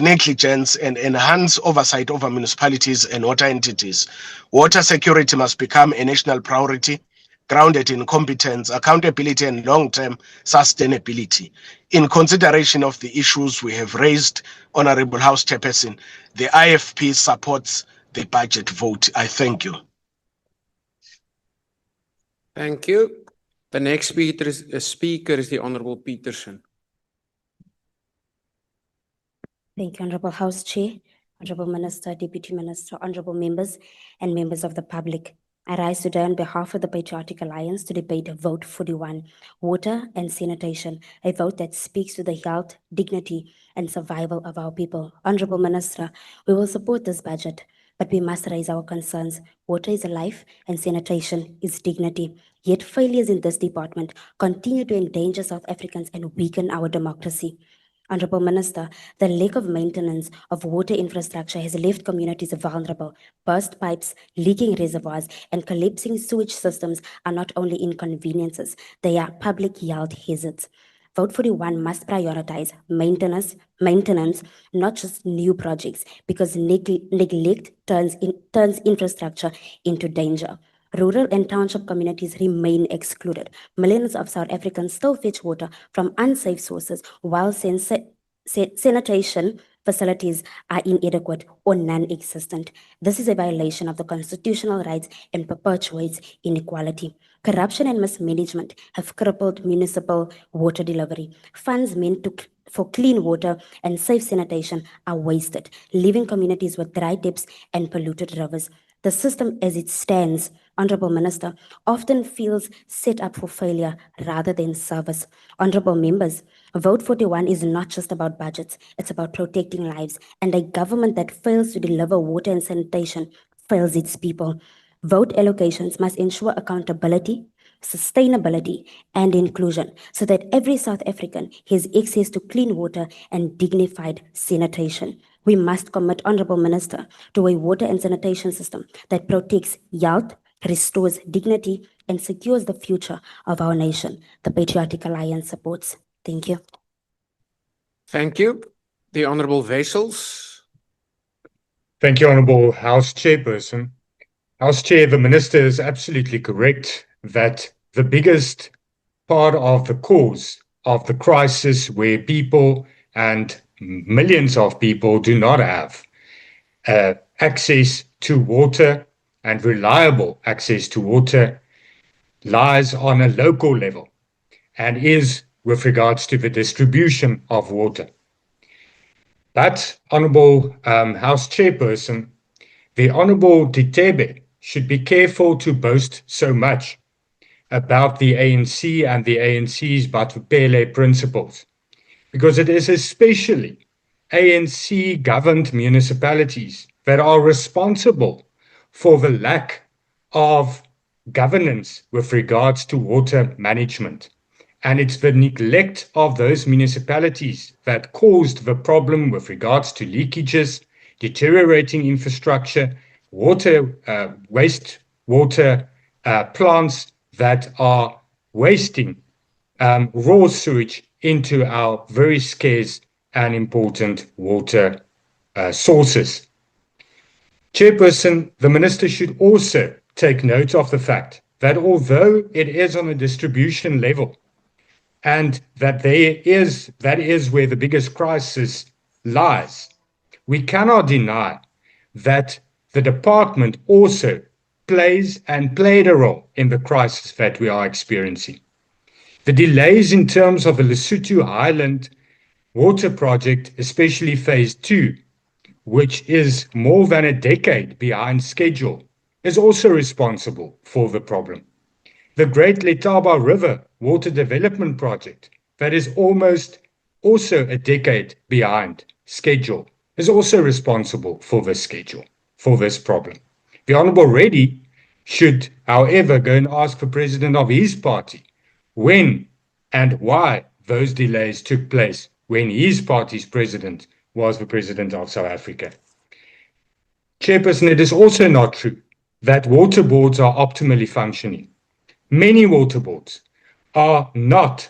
negligence, and enhance oversight over municipalities and water entities. Water security must become a national priority, grounded in competence, accountability, and long-term sustainability. In consideration of the issues we have raised, Honorable House Chairperson, the IFP supports the budget vote. I thank you. Thank you. The next speaker is the Honorable Peterson. Thank you, Honorable House Chair, Honorable Minister, Deputy Minister, Honorable members, and members of the public. I rise today on behalf of the Patriotic Alliance to debate Vote 41, Water and Sanitation, a vote that speaks to the health, dignity, and survival of our people. Honorable Minister, we will support this budget, but we must raise our concerns. Water is a life and sanitation is dignity. Yet failures in this department continue to endanger South Africans and weaken our democracy. Honorable Minister, the lack of maintenance of water infrastructure has left communities vulnerable. Burst pipes, leaking reservoirs, and collapsing sewage systems are not only inconveniences, they are public health hazards. Vote 41 must prioritize maintenance, not just new projects, because neglect turns infrastructure into danger. Rural and township communities remain excluded. Millions of South Africans still fetch water from unsafe sources, while sanitation facilities are inadequate or non-existent. This is a violation of the constitutional rights and perpetuates inequality. Corruption and mismanagement have crippled municipal water delivery. Funds meant for clean water and safe sanitation are wasted, leaving communities with dry dips and polluted rivers. The system as it stands, Honorable Minister, often feels set up for failure rather than service. Honorable members, Vote 41 is not just about budgets, it's about protecting lives, and a government that fails to deliver water and sanitation fails its people. Vote allocations must ensure accountability, sustainability, and inclusion so that every South African has access to clean water and dignified sanitation. We must commit, Honorable Minister, to a water and sanitation system that protects health, restores dignity, and secures the future of our nation. The Patriotic Alliance supports. Thank you. Thank you. The Honorable Wessels. Thank you, Honorable House Chairperson. House Chair, the Minister is absolutely correct that the biggest part of the cause of the crisis, where people and millions of people do not have access to water and reliable access to water, lies on a local level and is with regards to the distribution of water. But, Honorable House Chairperson, the Honorable Ditebe should be careful to boast so much about the ANC and the ANC's Batupele principles, because it is especially ANC-governed municipalities that are responsible for the lack of governance with regards to water management. And it's the neglect of those municipalities that caused the problem with regards to leakages, deteriorating infrastructure, wastewater plants that are wasting raw sewage into our very scarce and important water sources. Chairperson, the Minister should also take note of the fact that although it is on a distribution level, and that is where the biggest crisis lies, we cannot deny that the department also plays and played a role in the crisis that we are experiencing. The delays in terms of the Lesotho Highland water project, especially phase 2, which is more than a decade behind schedule, is also responsible for the problem. The Great Letaba River water development project, that is almost also a decade behind schedule, is also responsible for this schedule, for this problem. The Honourable Reddy should, however, go and ask the president of his party when and why those delays took place when his party's president was the president of South Africa. Chairperson, it is also not true that water boards are optimally functioning. Many water boards are not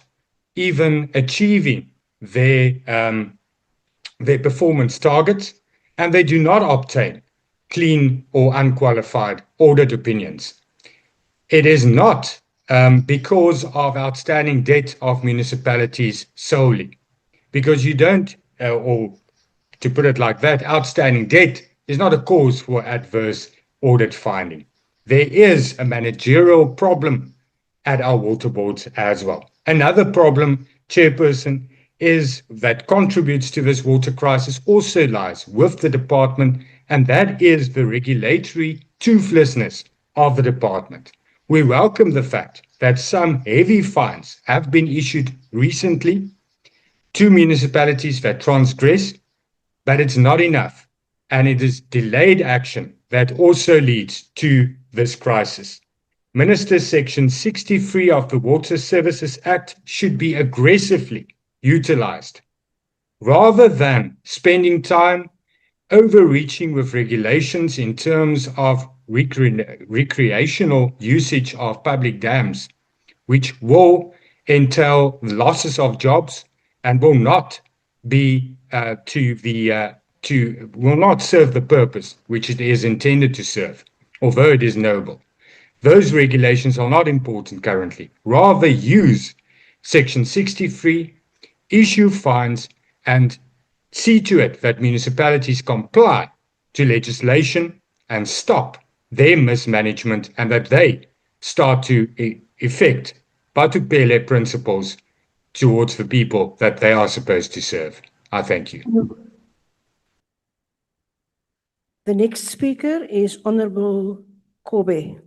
even achieving their performance targets, and they do not obtain clean or unqualified audit opinions. It is not because of outstanding debt of municipalities solely, because you don't, or to put it like that, outstanding debt is not a cause for adverse audit finding. There is a managerial problem at our water boards as well. Another problem, Chairperson, is that contributes to this water crisis also lies with the department, and that is the regulatory toothlessness of the department. We welcome the fact that some heavy fines have been issued recently to municipalities that transgress, but it's not enough. And it is delayed action that also leads to this crisis. Minister, Section 63 of the Water Services Act should be aggressively utilized rather than spending time overreaching with regulations in terms of recreational usage of public dams, which will entail losses of jobs and will not be will not serve the purpose which it is intended to serve, although it is noble. Those regulations are not important currently. Rather use Section 63, issue fines, and see to it that municipalities comply to legislation and stop their mismanagement, and that they start to effect Batupele principles towards the people that they are supposed to serve. I thank you. The next speaker is Honorable Kobe.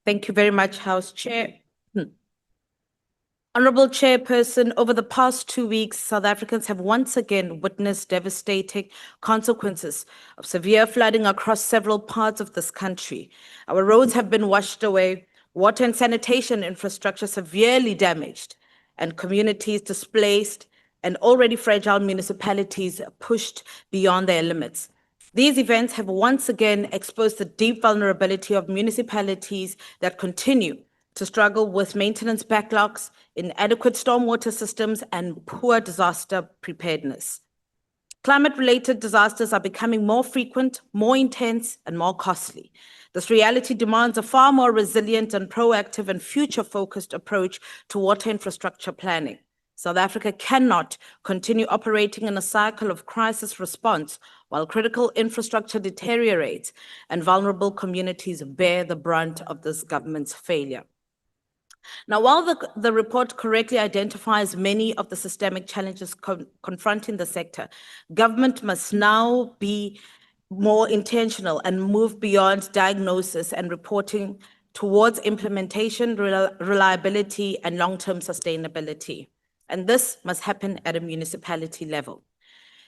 Thank you very much, House Chair. Honorable Chairperson, over the past 2 weeks, South Africans have once again witnessed devastating consequences of severe flooding across several parts of this country. Our roads have been washed away, water and sanitation infrastructure severely damaged, and communities displaced, and already fragile municipalities pushed beyond their limits. These events have once again exposed the deep vulnerability of municipalities that continue to struggle with maintenance backlogs, inadequate stormwater systems, and poor disaster preparedness. Climate-related disasters are becoming more frequent, more intense, and more costly. This reality demands a far more resilient and proactive and future-focused approach to water infrastructure planning. South Africa cannot continue operating in a cycle of crisis response while critical infrastructure deteriorates and vulnerable communities bear the brunt of this government's failure. Now, while the report correctly identifies many of the systemic challenges confronting the sector, government must now be more intentional and move beyond diagnosis and reporting towards implementation, reliability, and long-term sustainability. And this must happen at a municipality level.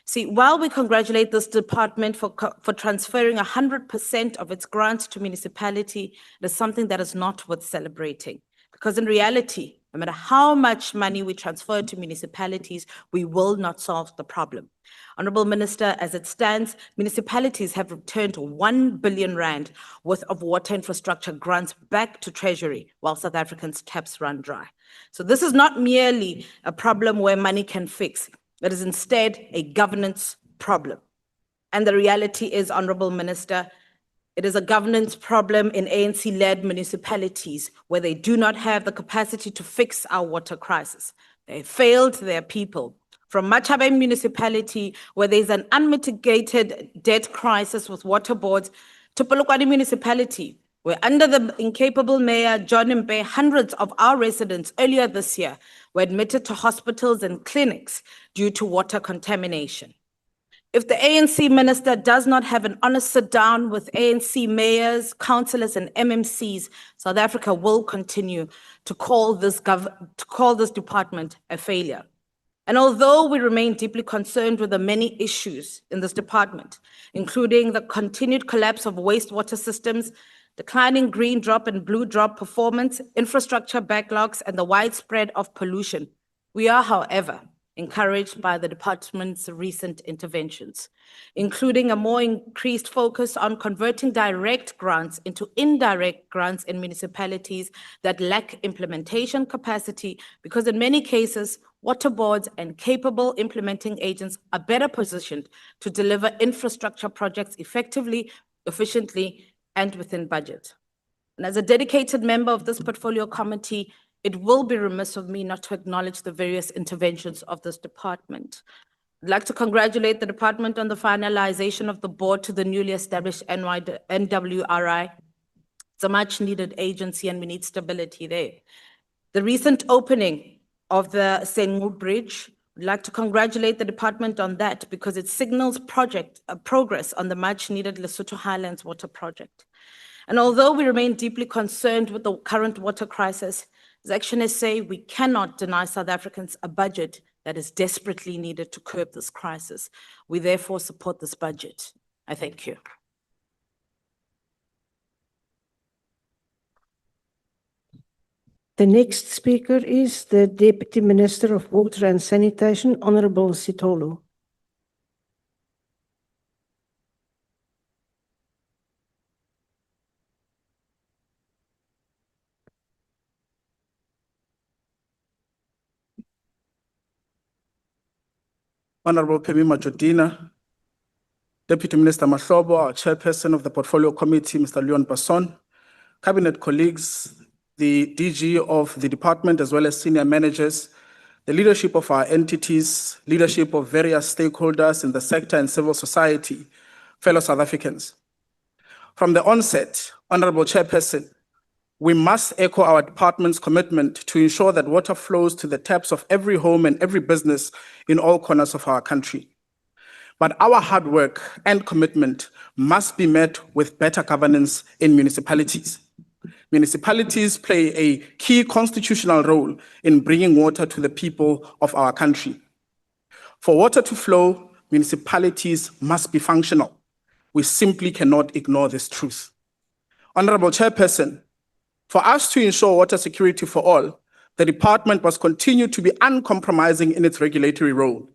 See, while we congratulate this department for transferring 100% of its grants to municipality, it is something that is not worth celebrating. Because in reality, no matter how much money we transfer to municipalities, we will not solve the problem. Honorable Minister, as it stands, municipalities have returned 1 billion rand worth of water infrastructure grants back to Treasury while South Africans' taps run dry. So this is not merely a problem where money can fix. It is instead a governance problem. And the reality is, Honorable Minister, It is a governance problem in ANC-led municipalities where they do not have the capacity to fix our water crisis. They failed their people. From Machabe municipality, where there's an unmitigated debt crisis with water boards, to Polokwane municipality, where under the incapable mayor, John Mbe, hundreds of our residents earlier this year were admitted to hospitals and clinics due to water contamination. If the ANC minister does not have an honest sit down with ANC mayors, councillors, and MMCs, South Africa will continue to call this department a failure. And although we remain deeply concerned with the many issues in this department, including the continued collapse of wastewater systems, declining green drop and blue drop performance, infrastructure backlogs, and the widespread of pollution, we are, however, encouraged by the department's recent interventions, including a more increased focus on converting direct grants into indirect grants in municipalities that lack implementation capacity, because in many cases, water boards and capable implementing agents are better positioned to deliver infrastructure projects effectively, efficiently, and within budget. And as a dedicated member of this portfolio committee, it will be remiss of me not to acknowledge the various interventions of this department. I'd like to congratulate the department on the finalization of the board to the newly established NWRI. It's a much needed agency and we need stability there. The recent opening of the Sengu Bridge, I'd like to congratulate the department on that because it signals progress on the much needed Lesotho Highlands water project. And although we remain deeply concerned with the current water crisis, as Action SA, we cannot deny South Africans a budget that is desperately needed to curb this crisis. We therefore support this budget. I thank you. The next speaker is the Deputy Minister of Water and Sanitation, Honorable Sithole. Honorable Pemi Majodina, Deputy Minister Mahlobo, our Chairperson of the Portfolio Committee, Mr. Leon Basson, Cabinet colleagues, the DG of the department, as well as senior managers, the leadership of our entities, leadership of various stakeholders in the sector and civil society, fellow South Africans. From the onset, Honorable Chairperson, we must echo our department's commitment to ensure that water flows to the taps of every home and every business in all corners of our country. But our hard work and commitment must be met with better governance in municipalities. Municipalities play a key constitutional role in bringing water to the people of our country. For water to flow, municipalities must be functional. We simply cannot ignore this truth. Honorable Chairperson, for us to ensure water security for all, the department must continue to be uncompromising in its regulatory role.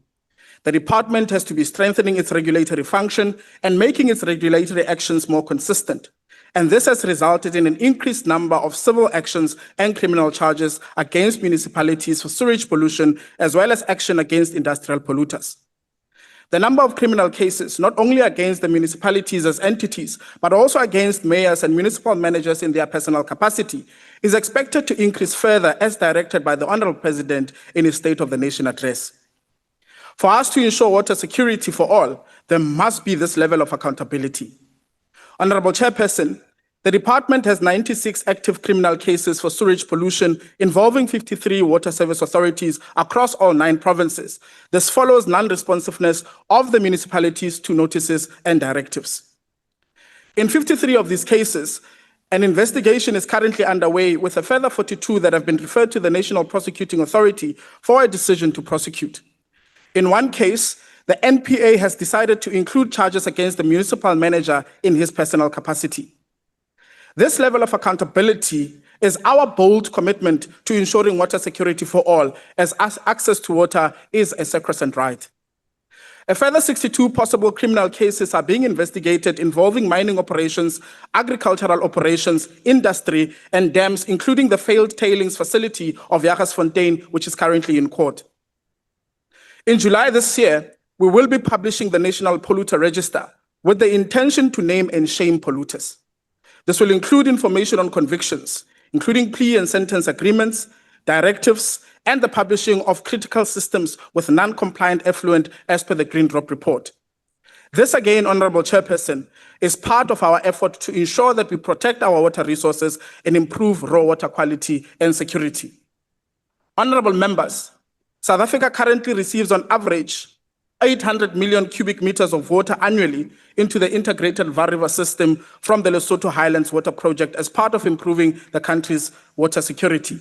The department has to be strengthening its regulatory function and making its regulatory actions more consistent. And this has resulted in an increased number of civil actions and criminal charges against municipalities for sewage pollution, as well as action against industrial polluters. The number of criminal cases, not only against the municipalities as entities, but also against mayors and municipal managers in their personal capacity, is expected to increase further as directed by the Honorable President in his State of the Nation address. For us to ensure water security for all, there must be this level of accountability. Honorable Chairperson, the department has 96 active criminal cases for sewage pollution involving 53 water service authorities across all 9 provinces. This follows non-responsiveness of the municipalities to notices and directives. In 53 of these cases, an investigation is currently underway with a further 42 that have been referred to the National Prosecuting Authority for a decision to prosecute. In one case, the NPA has decided to include charges against the municipal manager in his personal capacity. This level of accountability is our bold commitment to ensuring water security for all, as access to water is a sacrosanct right. A further 62 possible criminal cases are being investigated involving mining operations, agricultural operations, industry, and dams, including the failed tailings facility of Jagersfontein, which is currently in court. In July this year, we will be publishing the National Polluter Register, with the intention to name and shame polluters. This will include information on convictions, including plea and sentence agreements, directives, and the publishing of critical systems with non-compliant effluent as per the Green Drop report. This again, Honorable Chairperson, is part of our effort to ensure that we protect our water resources and improve raw water quality and security. Honorable members, South Africa currently receives on average 800 million cubic meters of water annually into the integrated Vaal River system from the Lesotho Highlands Water Project as part of improving the country's water security.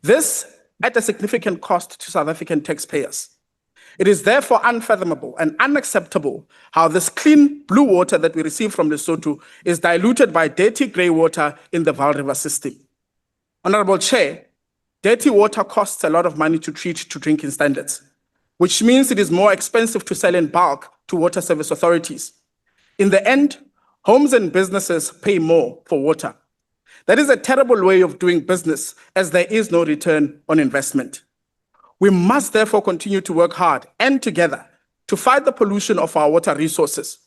This at a significant cost to South African taxpayers. It is therefore unfathomable and unacceptable how this clean blue water that we receive from Lesotho is diluted by dirty grey water in the Vaal River system. Honorable Chair, dirty water costs a lot of money to treat to drinking standards, which means it is more expensive to sell in bulk to water service authorities. In the end, homes and businesses pay more for water. That is a terrible way of doing business, as there is no return on investment. We must therefore continue to work hard and together to fight the pollution of our water resources.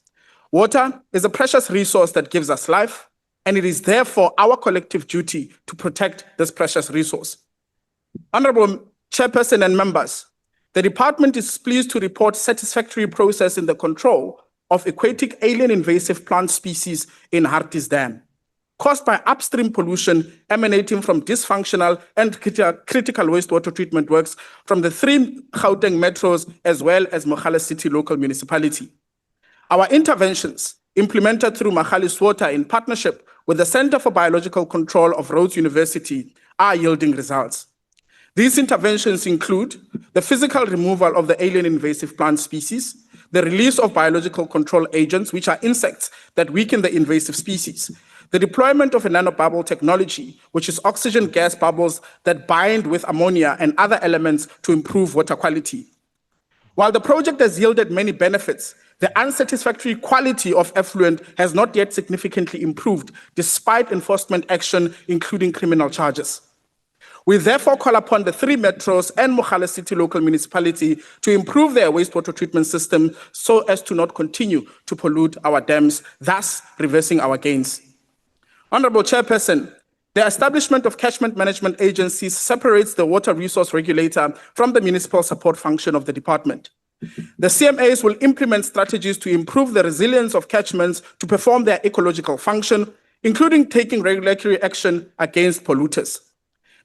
Water is a precious resource that gives us life, and it is therefore our collective duty to protect this precious resource. Honorable Chairperson and members, the department is pleased to report satisfactory progress in the control of aquatic alien invasive plant species in Harties Dam, caused by upstream pollution emanating from dysfunctional and critical wastewater treatment works from the 3 Gauteng metros as well as Mogale City local municipality. Our interventions, implemented through Mogale's Water in partnership with the Center for Biological Control of Rhodes University, are yielding results. These interventions include the physical removal of the alien invasive plant species, the release of biological control agents, which are insects that weaken the invasive species, the deployment of a nanobubble technology, which is oxygen gas bubbles that bind with ammonia and other elements to improve water quality. While the project has yielded many benefits, the unsatisfactory quality of effluent has not yet significantly improved, despite enforcement action, including criminal charges. We therefore call upon the 3 metros and Mogale City local municipality to improve their wastewater treatment system so as to not continue to pollute our dams, thus reversing our gains. Honorable Chairperson, the establishment of catchment management agencies separates the water resource regulator from the municipal support function of the department. The CMAs will implement strategies to improve the resilience of catchments to perform their ecological function, including taking regulatory action against polluters.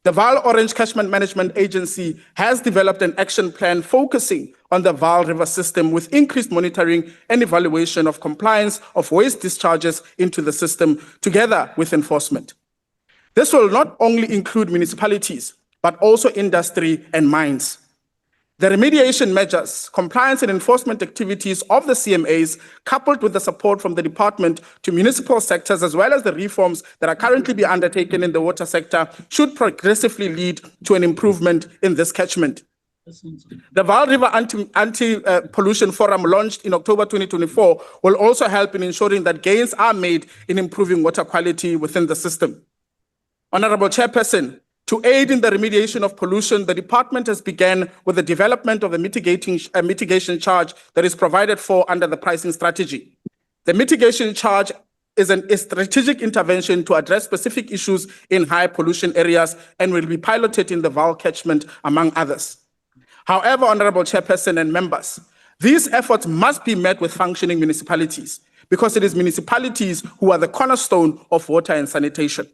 The Vaal Orange Catchment Management Agency has developed an action plan focusing on the Vaal River system with increased monitoring and evaluation of compliance of waste discharges into the system, together with enforcement. This will not only include municipalities, but also industry and mines. The remediation measures, compliance and enforcement activities of the CMAs, coupled with the support from the department to municipal sectors, as well as the reforms that are currently being undertaken in the water sector, should progressively lead to an improvement in this catchment. The Vaal River Anti-Pollution Forum, launched in October 2024, will also help in ensuring that gains are made in improving water quality within the system. Honorable Chairperson, to aid in the remediation of pollution, the department has begun with the development of a mitigation charge that is provided for under the pricing strategy. The mitigation charge is a strategic intervention to address specific issues in high pollution areas and will be piloted in the Vaal catchment, among others. However, Honorable Chairperson and members, these efforts must be met with functioning municipalities, because it is municipalities who are the cornerstone of water and sanitation.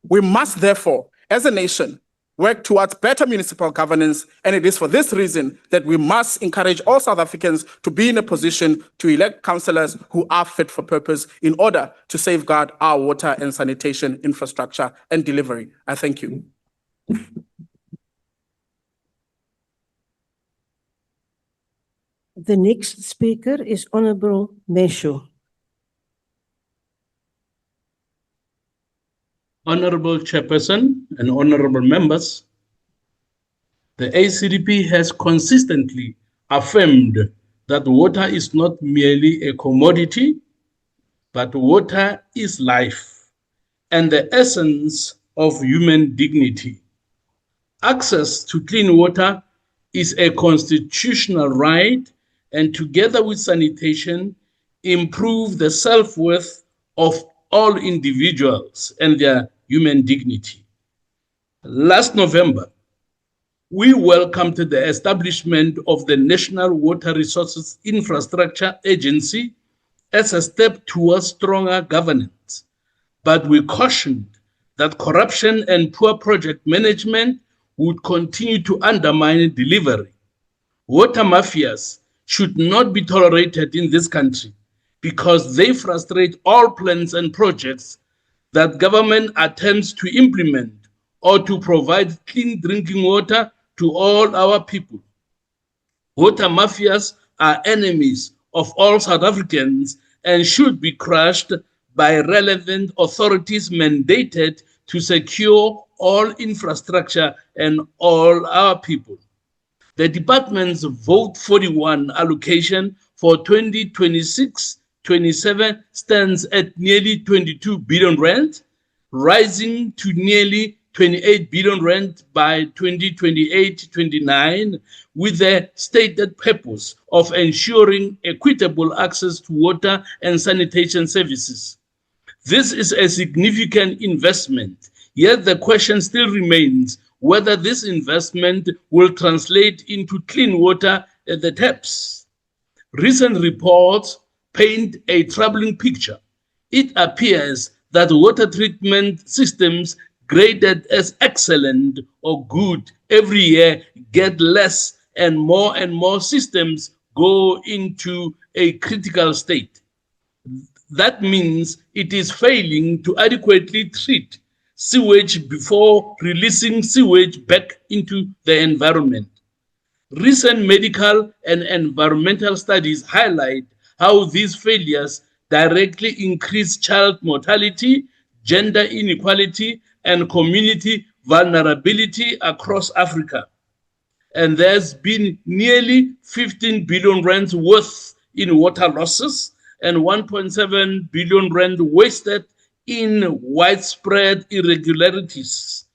We must therefore, as a nation, work towards better municipal governance, and it is for this reason that we must encourage all South Africans to be in a position to elect councillors who are fit for purpose in order to safeguard our water and sanitation infrastructure and delivery. I thank you. The next speaker is Honorable Mesho. Honorable Chairperson and honorable members, the ACDP has consistently affirmed that water is not merely a commodity, but water is life and the essence of human dignity. Access to clean water is a constitutional right, and together with sanitation, improve the self-worth of all individuals and their human dignity. Last November, we welcomed the establishment of the National Water Resources Infrastructure Agency as a step towards stronger governance, but we cautioned that corruption and poor project management would continue to undermine delivery. Water mafias should not be tolerated in this country because they frustrate all plans and projects that government attempts to implement or to provide clean drinking water to all our people. Water mafias are enemies of all South Africans and should be crushed by relevant authorities mandated to secure all infrastructure and all our people. The department's Vote 41 allocation for 2026-27 stands at nearly 22 billion rand, rising to nearly 28 billion rand by 2028-29, with the stated purpose of ensuring equitable access to water and sanitation services. This is a significant investment, yet the question still remains whether this investment will translate into clean water at the taps. Recent reports paint a troubling picture. It appears that water treatment systems graded as excellent or good every year get less and more systems go into a critical state. That means it is failing to adequately treat sewage before releasing sewage back into the environment. Recent medical and environmental studies highlight how these failures directly increase child mortality, gender inequality, and community vulnerability across Africa. And there's been nearly 15 billion rands worth in water losses and 1.7 billion rand wasted in widespread irregularities.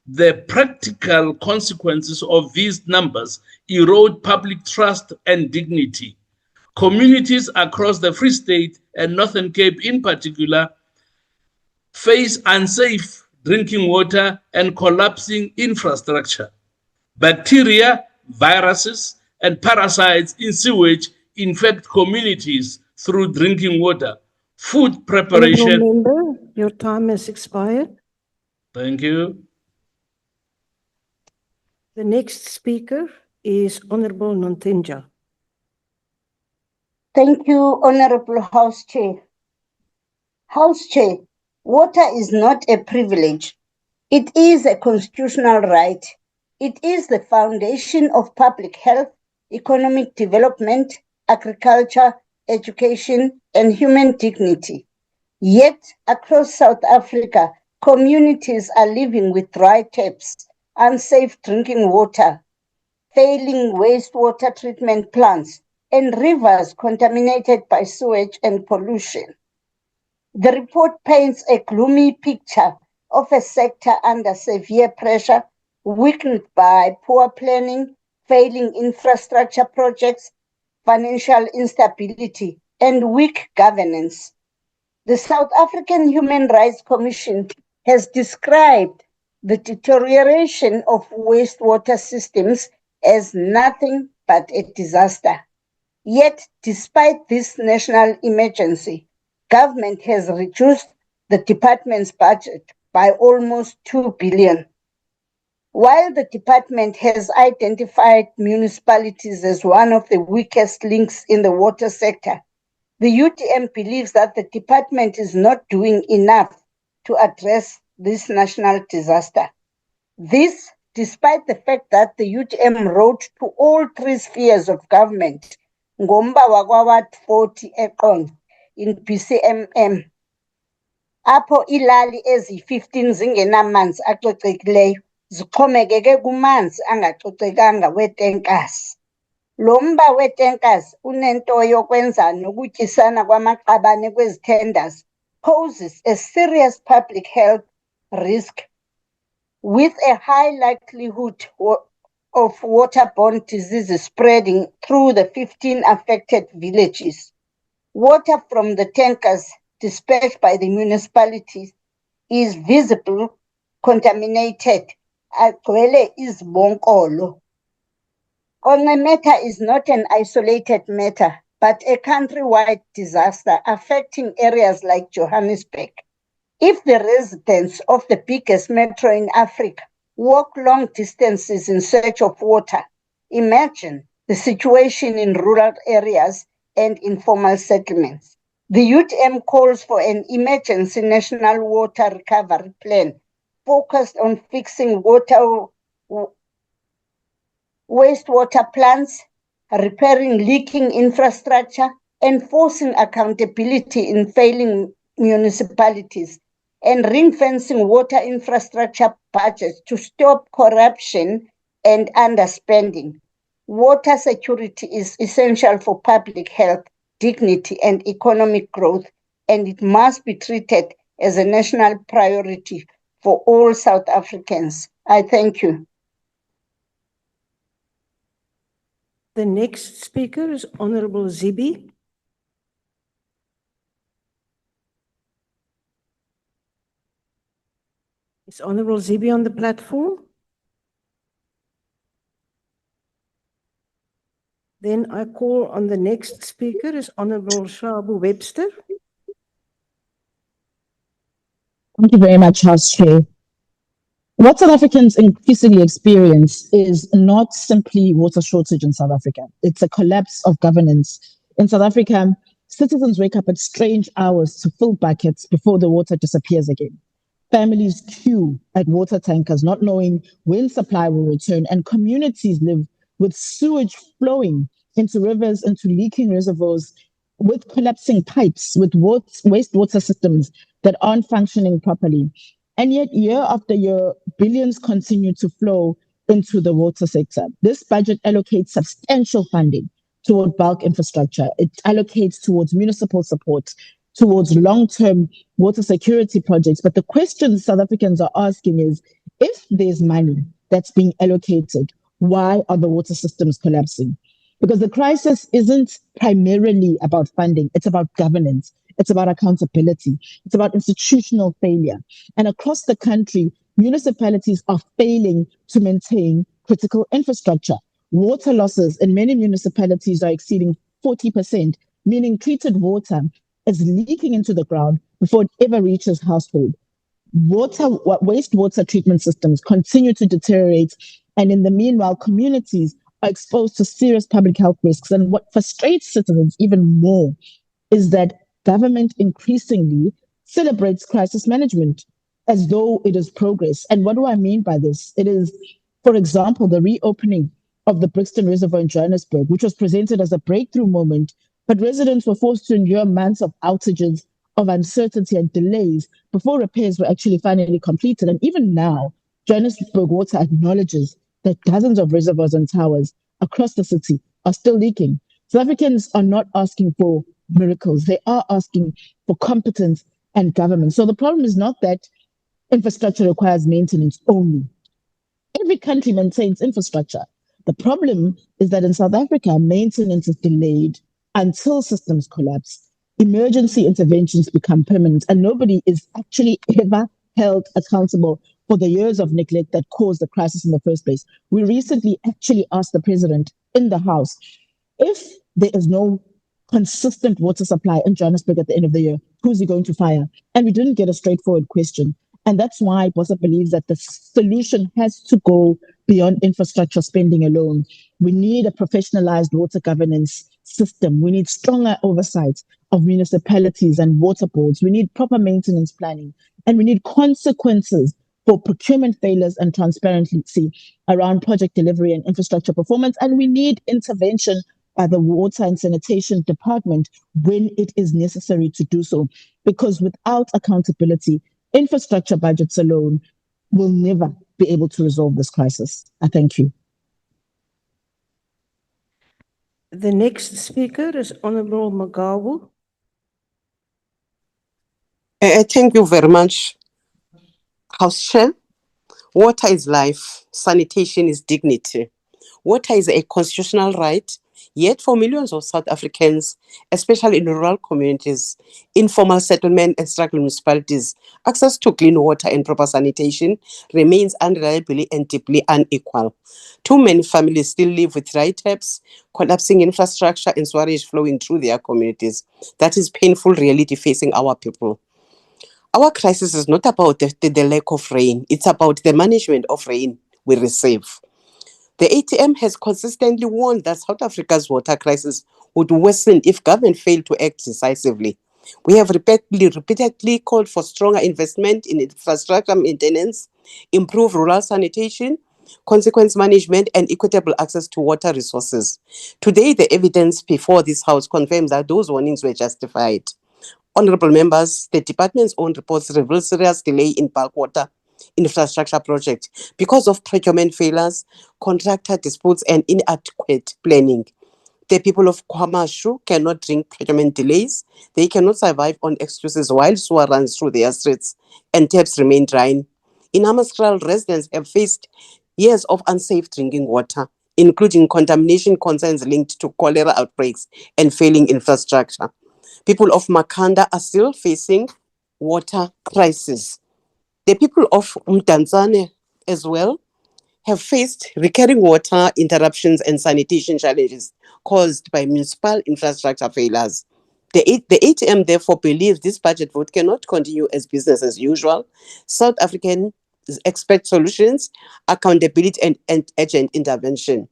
The practical consequences of these numbers erode public trust and dignity. Communities across the Free State and Northern Cape in particular face unsafe drinking water and collapsing infrastructure. Bacteria, viruses, and parasites in sewage infect communities through drinking water, food preparation. Honourable Member, your time has expired. Thank you. The next speaker is Honourable Nontenja. Thank you, Honorable House Chair. House Chair, water is not a privilege. It is a constitutional right. It is the foundation of public health, economic development, agriculture, education, and human dignity. Yet, across South Africa, communities are living with dry taps, unsafe drinking water, failing wastewater treatment plants, and rivers contaminated by sewage and pollution. The report paints a gloomy picture of a sector under severe pressure, weakened by poor planning, failing infrastructure projects, financial instability, and weak governance. The South African Human Rights Commission has described the deterioration of wastewater systems as nothing but a disaster. Yet, despite this national emergency, government has reduced the department's budget by almost 2 billion. While the department has identified municipalities as one of the weakest links in the water sector, the UTM believes that the department is not doing enough to address this national disaster. This, despite the fact that the UTM wrote to all three spheres of government, Ngomba Wagwawat 40 Ekon, in BCMM, apho ilali ezi-15 zingenamanzi acocekileyo zixhomekeke kumanzi angacocekanga wetenkasi. Lo mba wetenkasi unento yokwenza nokutyisana kwamaqabane kwezi tenders poses a serious public health risk with a high likelihood of waterborne diseases spreading through the 15 affected villages. Water from the tankers dispatched by the municipalities is visible, contaminated. Agcwele izibonkolo. Matter is not an isolated matter, but a countrywide disaster affecting areas like Johannesburg. If the residents of the biggest metro in Africa walk long distances in search of water, imagine the situation in rural areas and informal settlements. The UTM calls for an emergency national water recovery plan focused on fixing wastewater plants, repairing leaking infrastructure, enforcing accountability in failing municipalities, and ring-fencing water infrastructure budgets to stop corruption and underspending. Water security is essential for public health, dignity, and economic growth, and it must be treated as a national priority for all South Africans. I thank you. The next speaker is Honorable Zibi. Is Honorable Zibi on the platform? Then I call on the next speaker is Honorable Shabu Webster. Thank you very much, House Chair. What South Africans increasingly experience is not simply water shortage in South Africa. It's a collapse of governance. In South Africa, citizens wake up at strange hours to fill buckets before the water disappears again. Families queue at water tankers, not knowing when supply will return, and communities live with sewage flowing into rivers, into leaking reservoirs, with collapsing pipes, with wastewater systems that aren't functioning properly. And yet, year after year, billions continue to flow into the water sector. This budget allocates substantial funding toward bulk infrastructure. It allocates towards municipal support, towards long-term water security projects. But the question South Africans are asking is, if there's money that's being allocated, why are the water systems collapsing? Because the crisis isn't primarily about funding, it's about governance, it's about accountability, it's about institutional failure. And across the country, municipalities are failing to maintain critical infrastructure. Water losses in many municipalities are exceeding 40%, meaning treated water is leaking into the ground before it ever reaches household. Wastewater treatment systems continue to deteriorate, and in the meanwhile, communities are exposed to serious public health risks. And what frustrates citizens even more is that government increasingly celebrates crisis management as though it is progress. And what do I mean by this? It is, for example, the reopening of the Brixton Reservoir in Johannesburg, which was presented as a breakthrough moment, but residents were forced to endure months of outages, of uncertainty and delays before repairs were actually finally completed. And even now, Johannesburg Water acknowledges that dozens of reservoirs and towers across the city are still leaking. South Africans are not asking for miracles. They are asking for competence and government. So the problem is not that infrastructure requires maintenance only. Every country maintains infrastructure. The problem is that in South Africa, maintenance is delayed until systems collapse. Emergency interventions become permanent, and nobody is actually ever held accountable for the years of neglect that caused the crisis in the first place. We recently actually asked the president in the House, if there is no consistent water supply in Johannesburg at the end of the year, who's he going to fire? And we didn't get a straightforward question. And that's why BOSA believes that the solution has to go beyond infrastructure spending alone. We need a professionalized water governance system. We need stronger oversight of municipalities and water boards. We need proper maintenance planning, and we need consequences for procurement failures and transparency around project delivery and infrastructure performance. And we need intervention by the Water and Sanitation Department when it is necessary to do so. Because without accountability, infrastructure budgets alone will never be able to resolve this crisis. I thank you. The next speaker is Honorable Magawu. Thank you very much, House Chair. Water is life. Sanitation is dignity. Water is a constitutional right Yet for millions of South Africans, especially in rural communities, informal settlement and struggling municipalities, access to clean water and proper sanitation remains unreliable and deeply unequal. Too many families still live with dry taps, collapsing infrastructure and sewage flowing through their communities. That is painful reality facing our people. Our crisis is not about the lack of rain, it's about the management of rain we receive. The ATM has consistently warned that South Africa's water crisis would worsen if government failed to act decisively. We have repeatedly called for stronger investment in infrastructure maintenance, improved rural sanitation, consequence management, and equitable access to water resources. Today, the evidence before this House confirms that those warnings were justified. Honorable members, the department's own reports reveal serious delay in bulk water infrastructure projects because of procurement failures, contractor disputes, and inadequate planning. The people of KwaMashu cannot drink procurement delays. They cannot survive on excuses while sewer runs through their streets and taps remain dry. In Hammanskraal, residents have faced years of unsafe drinking water, including contamination concerns linked to cholera outbreaks and failing infrastructure. People of Makanda are still facing water crisis. The people of Mdantsane as well have faced recurring water interruptions and sanitation challenges caused by municipal infrastructure failures. The ATM therefore believes this budget vote cannot continue as business as usual. South Africans expect solutions, accountability, and urgent intervention.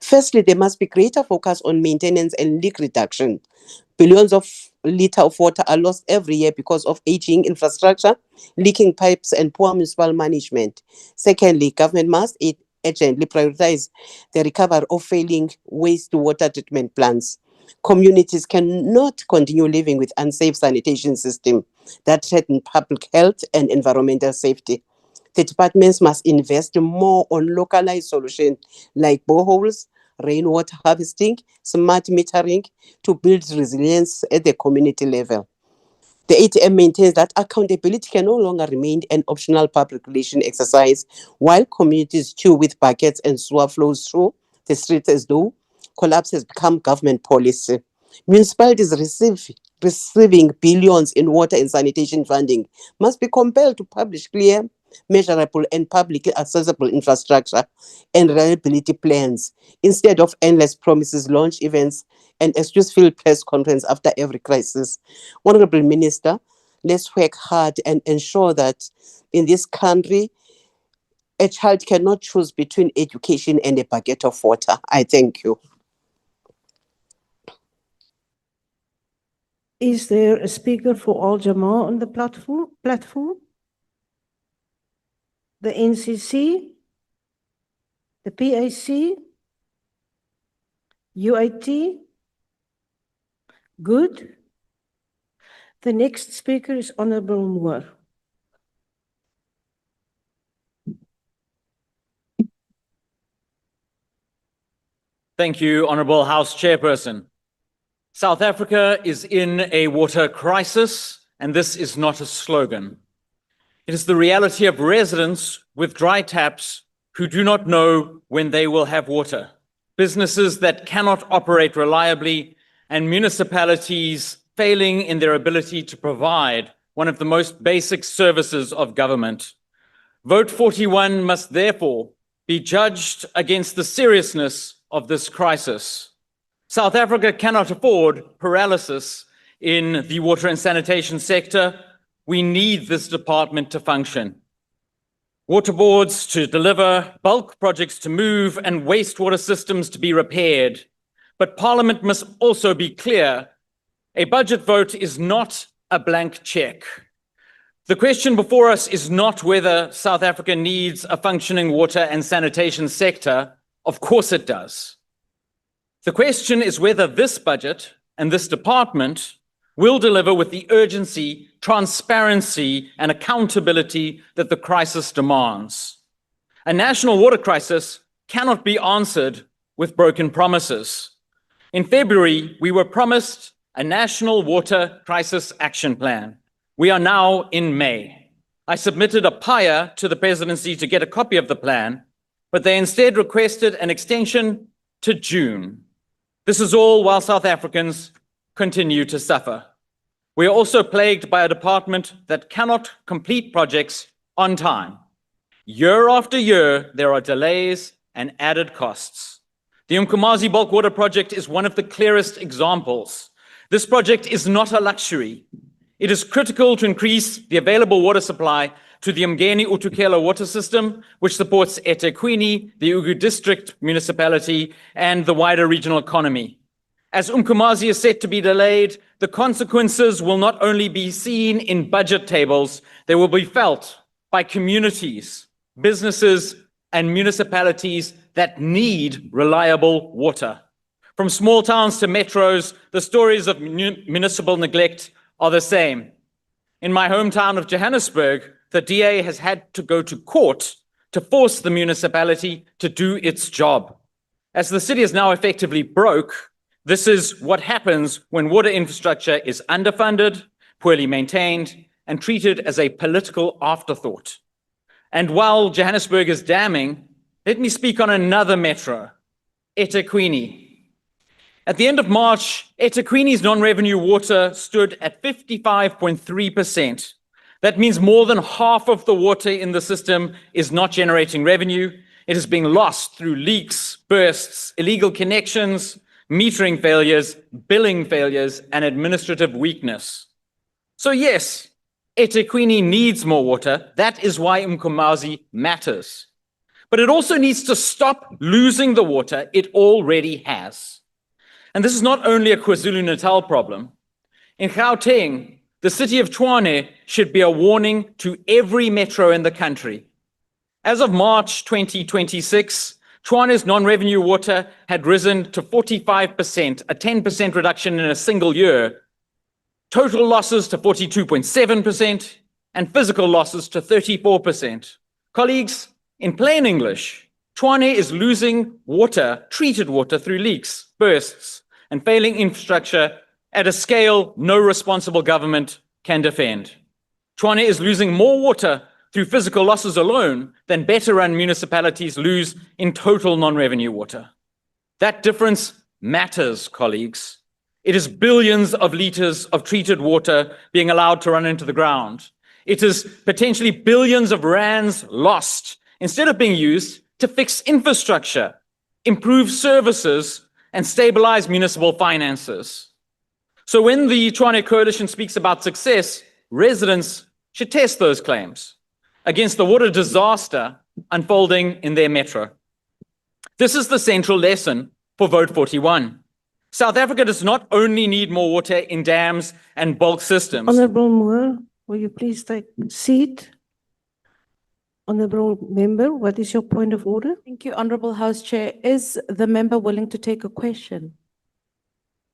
Firstly, there must be greater focus on maintenance and leak reduction. Billions of liters of water are lost every year because of aging infrastructure, leaking pipes, and poor municipal management. Secondly, government must urgently prioritize the recovery of failing wastewater treatment plants. Communities cannot continue living with unsafe sanitation systems that threaten public health and environmental safety. The departments must invest more on localized solutions like boreholes, rainwater harvesting, smart metering to build resilience at the community level. The ATM maintains that accountability can no longer remain an optional public relation exercise while communities chew with buckets and sewer flows through the streets as though collapse has become government policy. Municipalities receiving billions in water and sanitation funding must be compelled to publish clear, measurable, and publicly accessible infrastructure and reliability plans instead of endless promises, launch events, and excuse-filled press conference after every crisis. Honorable Minister, let's work hard and ensure that in this country, a child cannot choose between education and a bucket of water. I thank you. Is there a speaker for Al Jamaa on the platform? The NCC, the PAC, UIT? Good. The next speaker is Honorable Moore. Thank you, Honourable House Chairperson. South Africa is in a water crisis, and this is not a slogan. It is the reality of residents with dry taps who do not know when they will have water, businesses that cannot operate reliably, and municipalities failing in their ability to provide one of the most basic services of government. Vote 41 must therefore be judged against the seriousness of this crisis. South Africa cannot afford paralysis in the water and sanitation sector. We need this department to function. Water boards to deliver, bulk projects to move, and wastewater systems to be repaired. But Parliament must also be clear. A budget vote is not a blank check. The question before us is not whether South Africa needs a functioning water and sanitation sector. Of course it does. The question is whether this budget and this department will deliver with the urgency, transparency, and accountability that the crisis demands. A national water crisis cannot be answered with broken promises. In February, we were promised a national water crisis action plan. We are now in May. I submitted a PIA to the presidency to get a copy of the plan, but they instead requested an extension to June. This is all while South Africans continue to suffer. We are also plagued by a department that cannot complete projects on time. Year after year, there are delays and added costs. The Umkomazi bulk water project is one of the clearest examples. This project is not a luxury. It is critical to increase the available water supply to the Mgeni Utukela water system, which supports eThekwini, the Ugu district municipality, and the wider regional economy. As Umkomazi is set to be delayed, the consequences will not only be seen in budget tables, they will be felt by communities, businesses, and municipalities that need reliable water. From small towns to metros, the stories of municipal neglect are the same. In my hometown of Johannesburg, the DA has had to go to court to force the municipality to do its job. As the city is now effectively broke, this is what happens when water infrastructure is underfunded, poorly maintained, and treated as a political afterthought. And while Johannesburg is damning, let me speak on another metro, eThekwini. At the end of March, eThekwini's non-revenue water stood at 55.3%. That means more than half of the water in the system is not generating revenue. It is being lost through leaks, bursts, illegal connections, metering failures, billing failures, and administrative weakness. So yes, eThekwini needs more water. That is why Umkomazi matters. But it also needs to stop losing the water it already has. And this is not only a KwaZulu-Natal problem. In Gauteng, the city of Tshwane should be a warning to every metro in the country. As of March 2026, Tshwane's non-revenue water had risen to 45%, a 10% reduction in a single year. Total losses to 42.7% and physical losses to 34%. Colleagues, in plain English, Tshwane is losing water, treated water through leaks, bursts, and failing infrastructure at a scale no responsible government can defend. Tshwane is losing more water through physical losses alone than better run municipalities lose in total non-revenue water. That difference matters, colleagues. It is billions of liters of treated water being allowed to run into the ground. It is potentially billions of rands lost instead of being used to fix infrastructure, improve services, and stabilize municipal finances. So when the Tshwane Coalition speaks about success, residents should test those claims against the water disaster unfolding in their metro. This is the central lesson for Vote 41. South Africa does not only need more water in dams and bulk systems. Honorable Moore, will you please take a seat? Honorable member, what is your point of order? Thank you, Honorable House Chair. Is the member willing to take a question?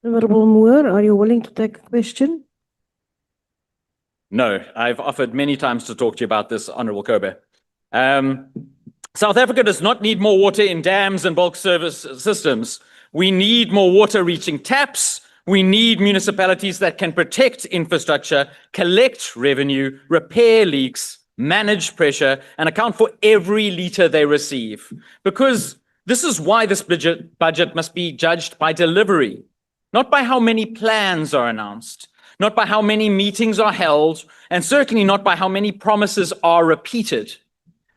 Honorable Moore, are you willing to take a question? No, I've offered many times to talk to you about this, Honorable Kobe. South Africa does not need more water in dams and bulk service systems. We need more water reaching taps. We need municipalities that can protect infrastructure, collect revenue, repair leaks, manage pressure, and account for every liter they receive. Because this is why this budget must be judged by delivery, not by how many plans are announced, not by how many meetings are held, and certainly not by how many promises are repeated,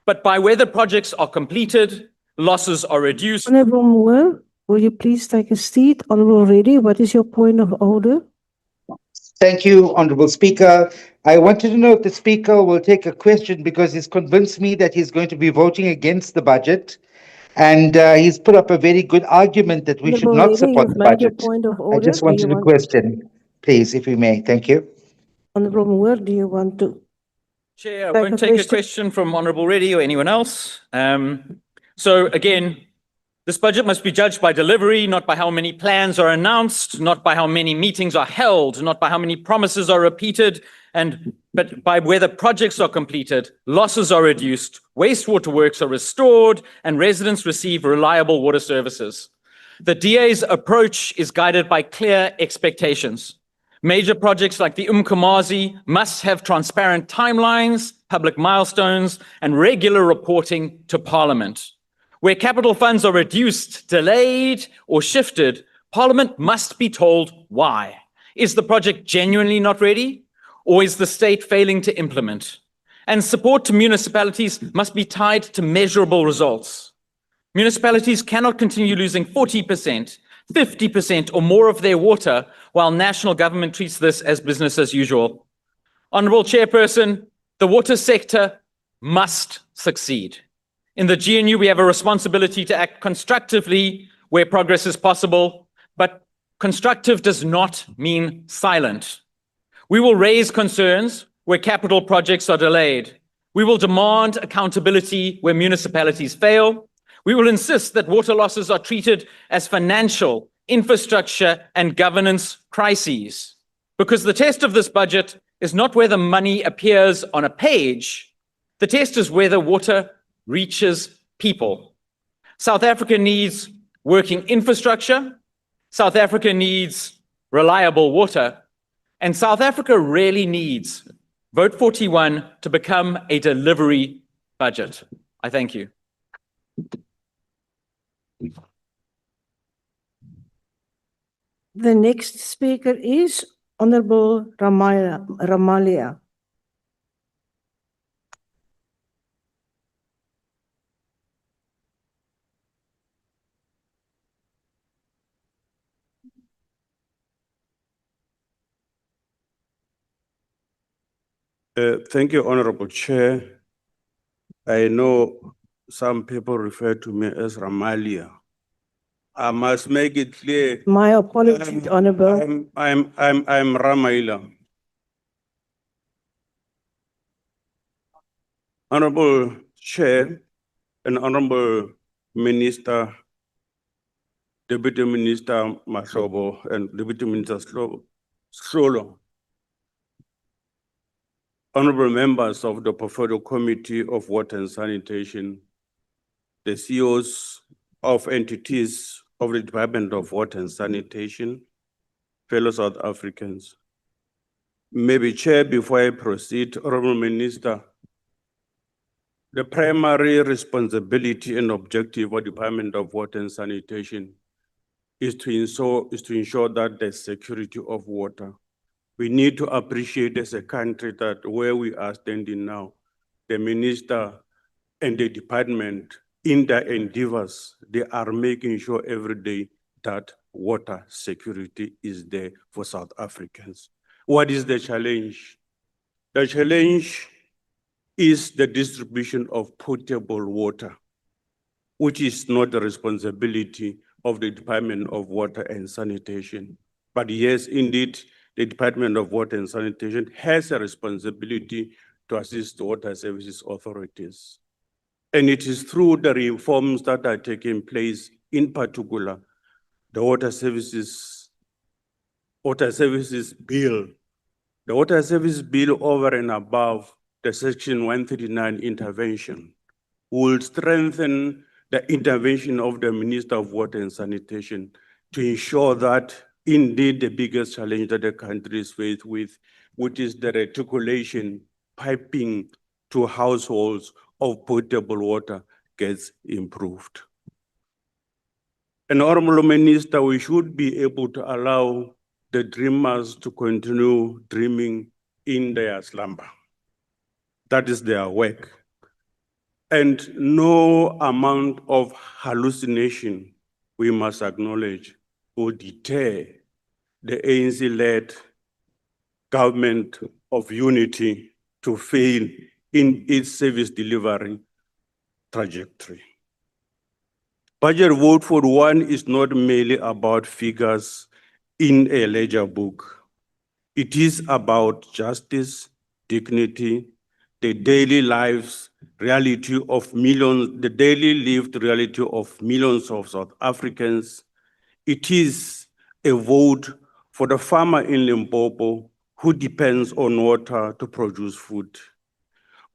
but by whether projects are completed, losses are reduced. Honorable Moore, will you please take a seat? Honorable Reddy, what is your point of order? Thank you, Honorable Speaker. I wanted to know if the Speaker will take a question because he's convinced me that he's going to be voting against the budget. And he's put up a very good argument that we should Honorable not Reddy, support you've the made your budget. point of I order. just Do you wanted a want- question, please, if we may. Thank you. Honorable Moore, do you want to? Chair, I Take won't a take a question. question from Honorable Reddy or anyone else. So again, this budget must be judged by delivery, not by how many plans are announced, not by how many meetings are held, not by how many promises are repeated, but by whether projects are completed, losses are reduced, wastewater works are restored, and residents receive reliable water services. The DA's approach is guided by clear expectations. Major projects like the Umkomazi must have transparent timelines, public milestones, and regular reporting to Parliament. Where capital funds are reduced, delayed, or shifted, Parliament must be told why. Is the project genuinely not ready, or is the state failing to implement? And support to municipalities must be tied to measurable results. Municipalities cannot continue losing 40%, 50% or more of their water while national government treats this as business as usual. Honourable Chairperson, the water sector must succeed. In the GNU, we have a responsibility to act constructively where progress is possible, but constructive does not mean silent. We will raise concerns where capital projects are delayed. We will demand accountability where municipalities fail. We will insist that water losses are treated as financial, infrastructure, and governance crises. Because the test of this budget is not where the money appears on a page. The test is whether water reaches people. South Africa needs working infrastructure. South Africa needs reliable water. And South Africa really needs Vote 41 to become a delivery budget. I thank you. The next speaker is Honorable Ramalia. Thank you, Honorable Chair. I know some people refer to me as Ramalia. I must make it clear. My apologies, Honorable. I'm Ramaila. Honorable Chair and Honorable Minister, Deputy Minister Mashobo and Deputy Minister Solo. Honorable members of the Portfolio Committee of Water and Sanitation, the CEOs of entities of the Department of Water and Sanitation, fellow South Africans. Maybe Chair, before I proceed, Honorable Minister, the primary responsibility and objective of the Department of Water and Sanitation is to ensure that there's security of water. We need to appreciate as a country that where we are standing now, the minister and the department in their endeavors, they are making sure every day that water security is there for South Africans. What is the challenge? The challenge is the distribution of potable water, which is not the responsibility of the Department of Water and Sanitation. But yes, indeed, the Department of Water and Sanitation has a responsibility to assist water services authorities. And it is through the reforms that are taking place, in particular, the Water Services Bill. The Water Service Bill over and above the Section 139 intervention will strengthen the intervention of the Minister of Water and Sanitation to ensure that indeed the biggest challenge that the country is faced with, which is the reticulation, piping to households of potable water, gets improved. And Honorable Minister, we should be able to allow the dreamers to continue dreaming in their slumber. That is their work. And no amount of hallucination, we must acknowledge, will deter the ANC-led government of unity to fail in its service delivery trajectory. Budget Vote 41 is not merely about figures in a ledger book. It is about justice, dignity, the daily lives reality of millions, the daily lived reality of millions of South Africans. It is a vote for the farmer in Limpopo who depends on water to produce food,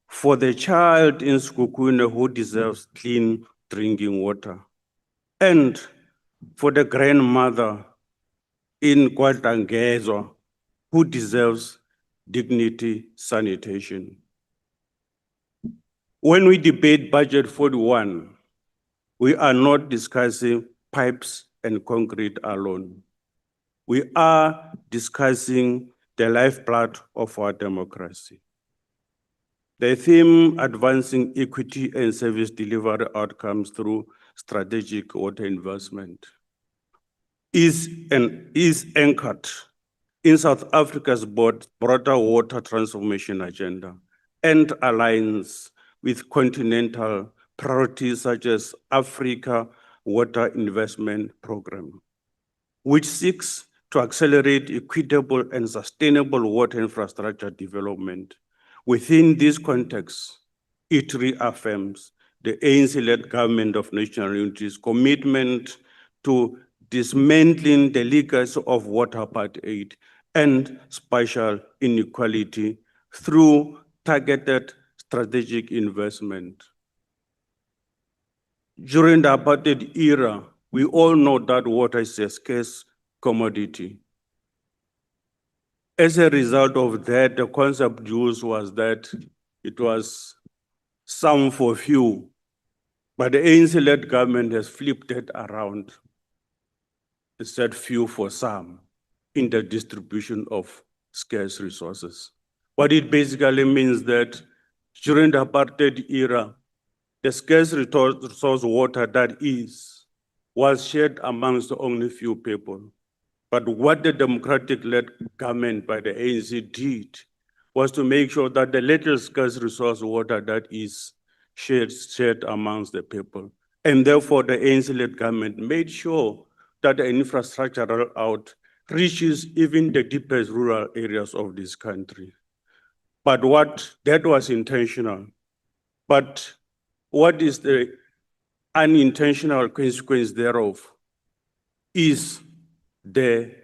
for the child in Sekhukhune who deserves clean drinking water, and for the grandmother in KwaDlangezwa who deserves dignity sanitation. When we debate Budget 41, we are not discussing pipes and concrete alone. We are discussing the lifeblood of our democracy. The theme, advancing equity and service delivery outcomes through strategic water investment, is anchored in South Africa's broader water transformation agenda and aligns with continental priorities such as Africa Water Investment Program, which seeks to accelerate equitable and sustainable water infrastructure development. Within this context, it reaffirms the ANC-led government of national unity's commitment to dismantling the legacy of water apartheid and spatial inequality through targeted strategic investment. During the apartheid era, we all know that water is a scarce commodity. As a result of that, the concept used was that it was some for few, but the ANC-led government has flipped it around. It said few for some in the distribution of scarce resources. What it basically means that during the apartheid era, the scarce resource water that was shared amongst only few people. But what the democratic-led government by the ANC did was to make sure that the little scarce resource water that is shared amongst the people. And therefore, the ANC-led government made sure that the infrastructure rollout reaches even the deepest rural areas of this country. But that was intentional. But what is the unintentional consequence thereof is the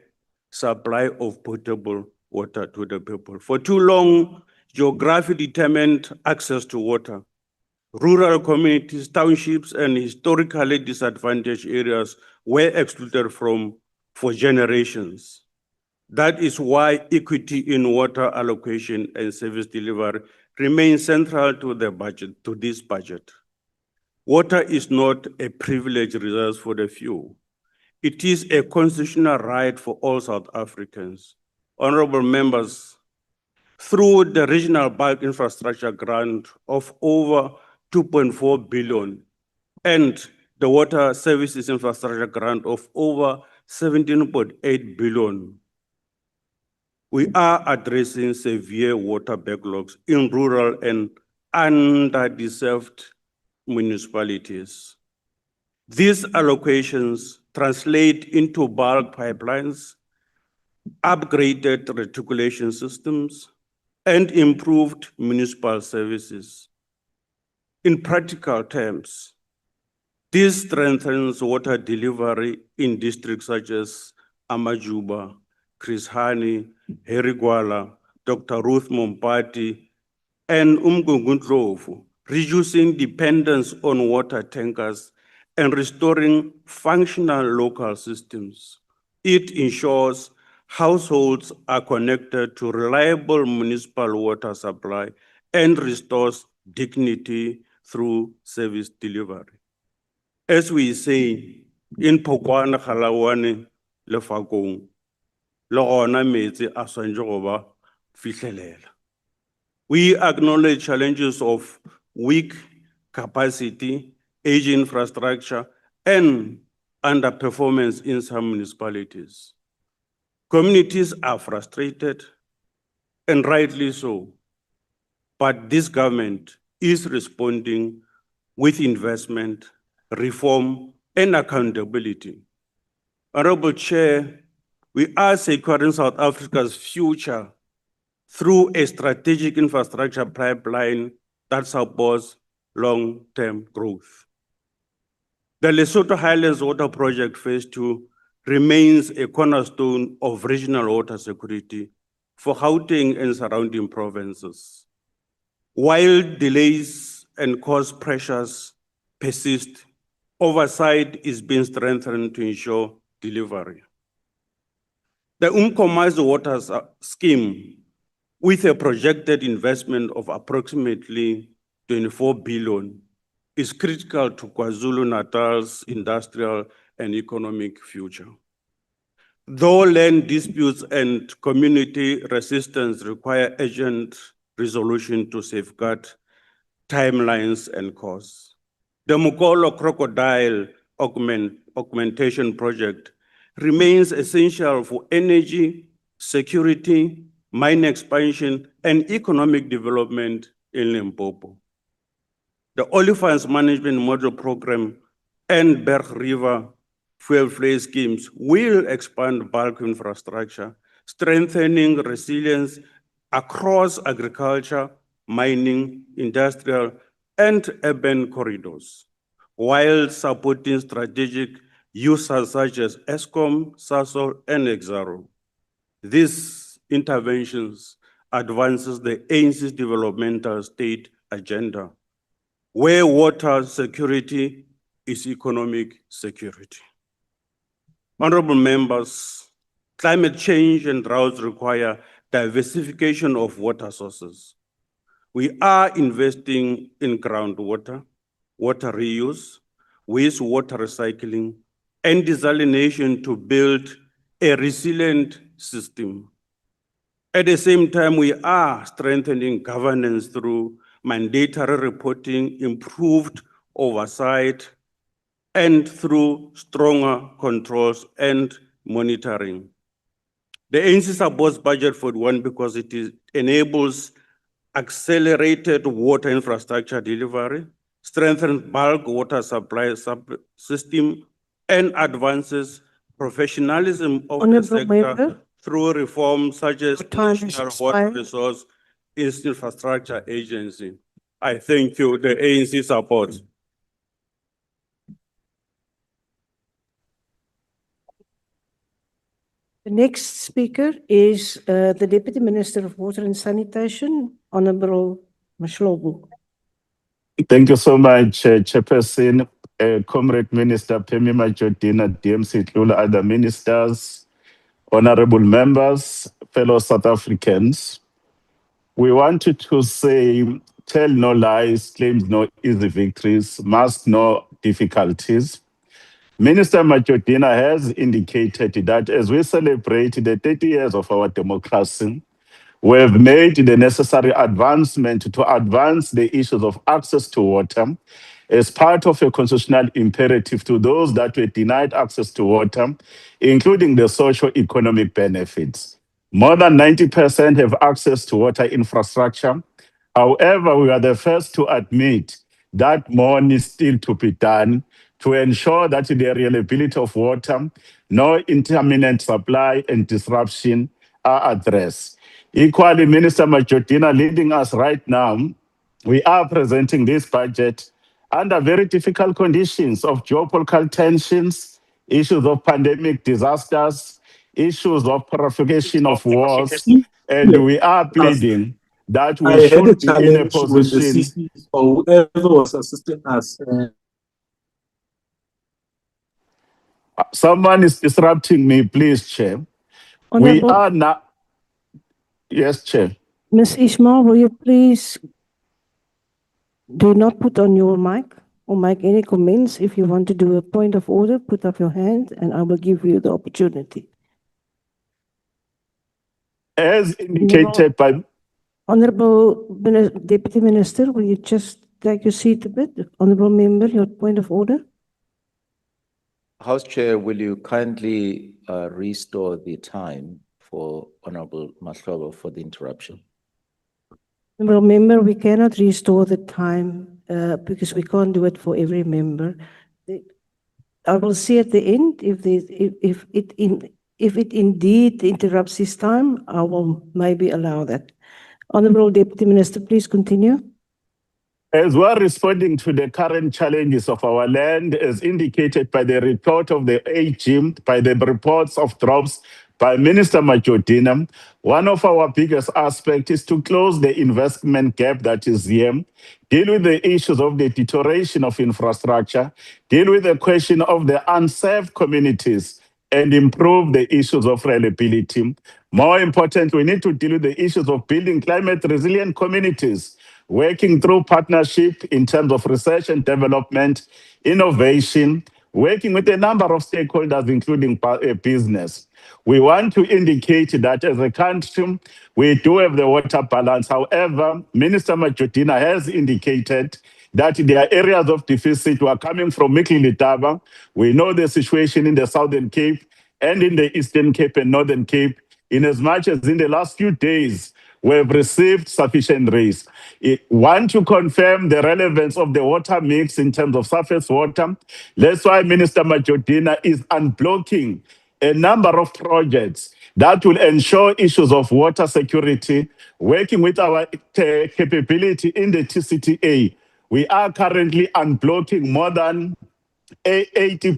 supply of potable water to the people. For too long, geography determined access to water. Rural communities, townships, and historically disadvantaged areas were excluded for generations. That is why equity in water allocation and service delivery remains central to this budget. Water is not a privilege reserved for the few. It is a constitutional right for all South Africans. Honorable members, through the regional bulk infrastructure grant of over 2.4 billion and the water services infrastructure grant of over 17.8 billion, we are addressing severe water backlogs in rural and underserved municipalities. These allocations translate into bulk pipelines, upgraded reticulation systems, and improved municipal services. In practical terms, this strengthens water delivery in districts such as Amajuba, Chris Hani, Herigwala, Dr. Ruth Mompati, and Umgungundlovu, reducing dependence on water tankers and restoring functional local systems. It ensures households are connected to reliable municipal water supply and restores dignity through service delivery. As we say, in Pokwana Halawane Lefakong, le gona metsi a swantse go ba fitlhelela. We acknowledge challenges of weak capacity, aging infrastructure, and underperformance in some municipalities. Communities are frustrated, and rightly so, but this government is responding with investment, reform, and accountability. Honorable Chair, we are securing South Africa's future through a strategic infrastructure pipeline that supports long-term growth. The Lesotho Highlands Water Project Phase 2 remains a cornerstone of regional water security for Gauteng and surrounding provinces. While delays and cost pressures persist, oversight is being strengthened to ensure delivery. The Umkomazi Water Scheme, with a projected investment of approximately 24 billion, is critical to KwaZulu-Natal's industrial and economic future. Though land disputes and community resistance require urgent resolution to safeguard timelines and costs, the Mukolo Crocodile Augmentation Project remains essential for energy, security, mine expansion, and economic development in Limpopo. The Olifants Management Model Program and Berg River fuel flow schemes will expand bulk infrastructure, strengthening resilience across agriculture, mining, industrial, and urban corridors, while supporting strategic users such as ESCOM, SASOL, and Exaro. These interventions advances the ANC's developmental state agenda, where water security is economic security. Honorable members, climate change and droughts require diversification of water sources. We are investing in groundwater, water reuse, wastewater recycling, and desalination to build a resilient system. At the same time, we are strengthening governance through mandatory reporting, improved oversight, and through stronger controls and monitoring. The ANC supports budget 41 because it enables accelerated water infrastructure delivery, strengthens bulk water supply system, and advances professionalism of the sector through reforms such as National Water Resource Infrastructure Agency. I thank you, the ANC supports. The next speaker is the Deputy Minister of Water and Sanitation, Honorable Mashlobu. Thank you so much, Chairperson, Comrade Minister Pemi Majodina, DMC Tlula, other ministers, honorable members, fellow South Africans. We wanted to say, tell no lies, claim no easy victories, mask no difficulties. Minister Majodina has indicated that as we celebrate the 30 years of our democracy, we have made the necessary advancement to advance the issues of access to water as part of a constitutional imperative to those that were denied access to water, including the socio-economic benefits. More than 90% have access to water infrastructure. However, we are the first to admit that more needs still to be done to ensure that the reliability of water, no intermittent supply and disruption are addressed. Equally, Minister Majodina leading us right now, we are presenting this budget under very difficult conditions of geopolitical tensions, issues of pandemic disasters, issues of proliferation of wars, and we are pleading that we should be in a position. Or whoever was assisting us. Someone is disrupting me, please, Chair. We are not. Yes, Chair. Ms. Ismail, will you please do not put on your mic or make any comments? If you want to do a point of order, put up your hand and I will give you the opportunity. As indicated by... Honorable Deputy Minister, will you just take your seat a bit? Honorable Member, your point of order. House Chair, will you kindly restore the time for Honorable Mashlobo for the interruption? Honorable Member, we cannot restore the time because we can't do it for every member. I will see at the end if it indeed interrupts his time, I will maybe allow that. Honorable Deputy Minister, please continue. As we are responding to the current challenges of our land, as indicated by the report of the AG, by the reports of drops by Minister Majodina, one of our biggest aspects is to close the investment gap that is here, deal with the issues of the deterioration of infrastructure, deal with the question of the unserved communities, and improve the issues of reliability. More important, we need to deal with the issues of building climate-resilient communities, working through partnership in terms of research and development, innovation, working with a number of stakeholders, including business. We want to indicate that as a country, we do have the water balance. However, Minister Majodina has indicated that there are areas of deficit who are coming from Mikili-Letaba. We know the situation in the Southern Cape and in the Eastern Cape and Northern Cape, in as much as in the last few days, we've received sufficient rains. Want to confirm the relevance of the water mix in terms of surface water. That's why Minister Majodina is unblocking a number of projects that will ensure issues of water security, working with our capability in the TCTA. We are currently unblocking more than 30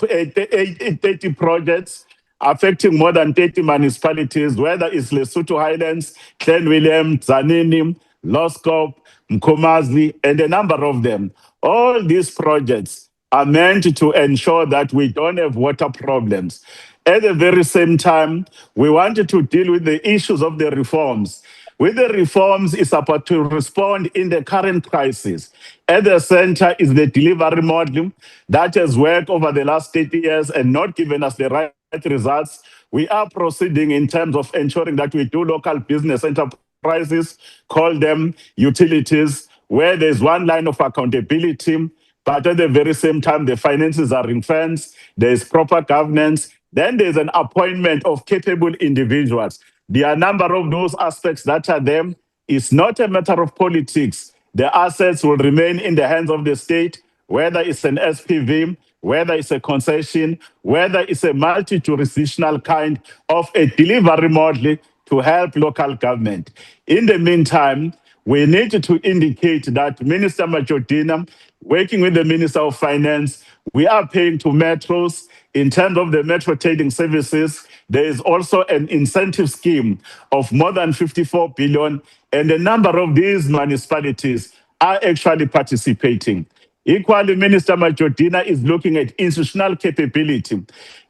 projects affecting more than 30 municipalities, whether it's Lesotho Highlands, Clan William, Zanini, Loskop, Mkomazi, and a number of them. All these projects are meant to ensure that we don't have water problems. At the very same time, we wanted to deal with the issues of the reforms. With the reforms, it's about to respond in the current crisis. At the center is the delivery model that has worked over the last 30 years and not given us the right results. We are proceeding in terms of ensuring that we do local business enterprises, call them utilities, where there's one line of accountability, but at the very same time, the finances are ring-fenced, there's proper governance, then there's an appointment of capable individuals. There are a number of those aspects that are there. It's not a matter of politics. The assets will remain in the hands of the state, whether it's an SPV, whether it's a concession, whether it's a multi-jurisdictional kind of a delivery model to help local government. In the meantime, we need to indicate that Minister Majodina, working with the Minister of Finance, we are paying to metros. In terms of the metro trading services, there is also an incentive scheme of more than 54 billion, and a number of these municipalities are actually participating. Equally, Minister Majodina is looking at institutional capability.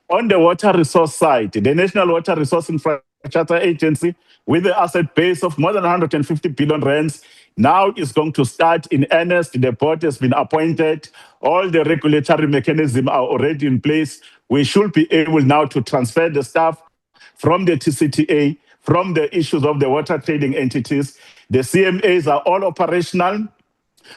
On the water resource side, the National Water Resource Infrastructure Agency, with the asset base of more than 150 billion rands, now is going to start in earnest. The board has been appointed. All the regulatory mechanisms are already in place. We should be able now to transfer the staff from the TCTA, from the issues of the water trading entities. The CMAs are all operational,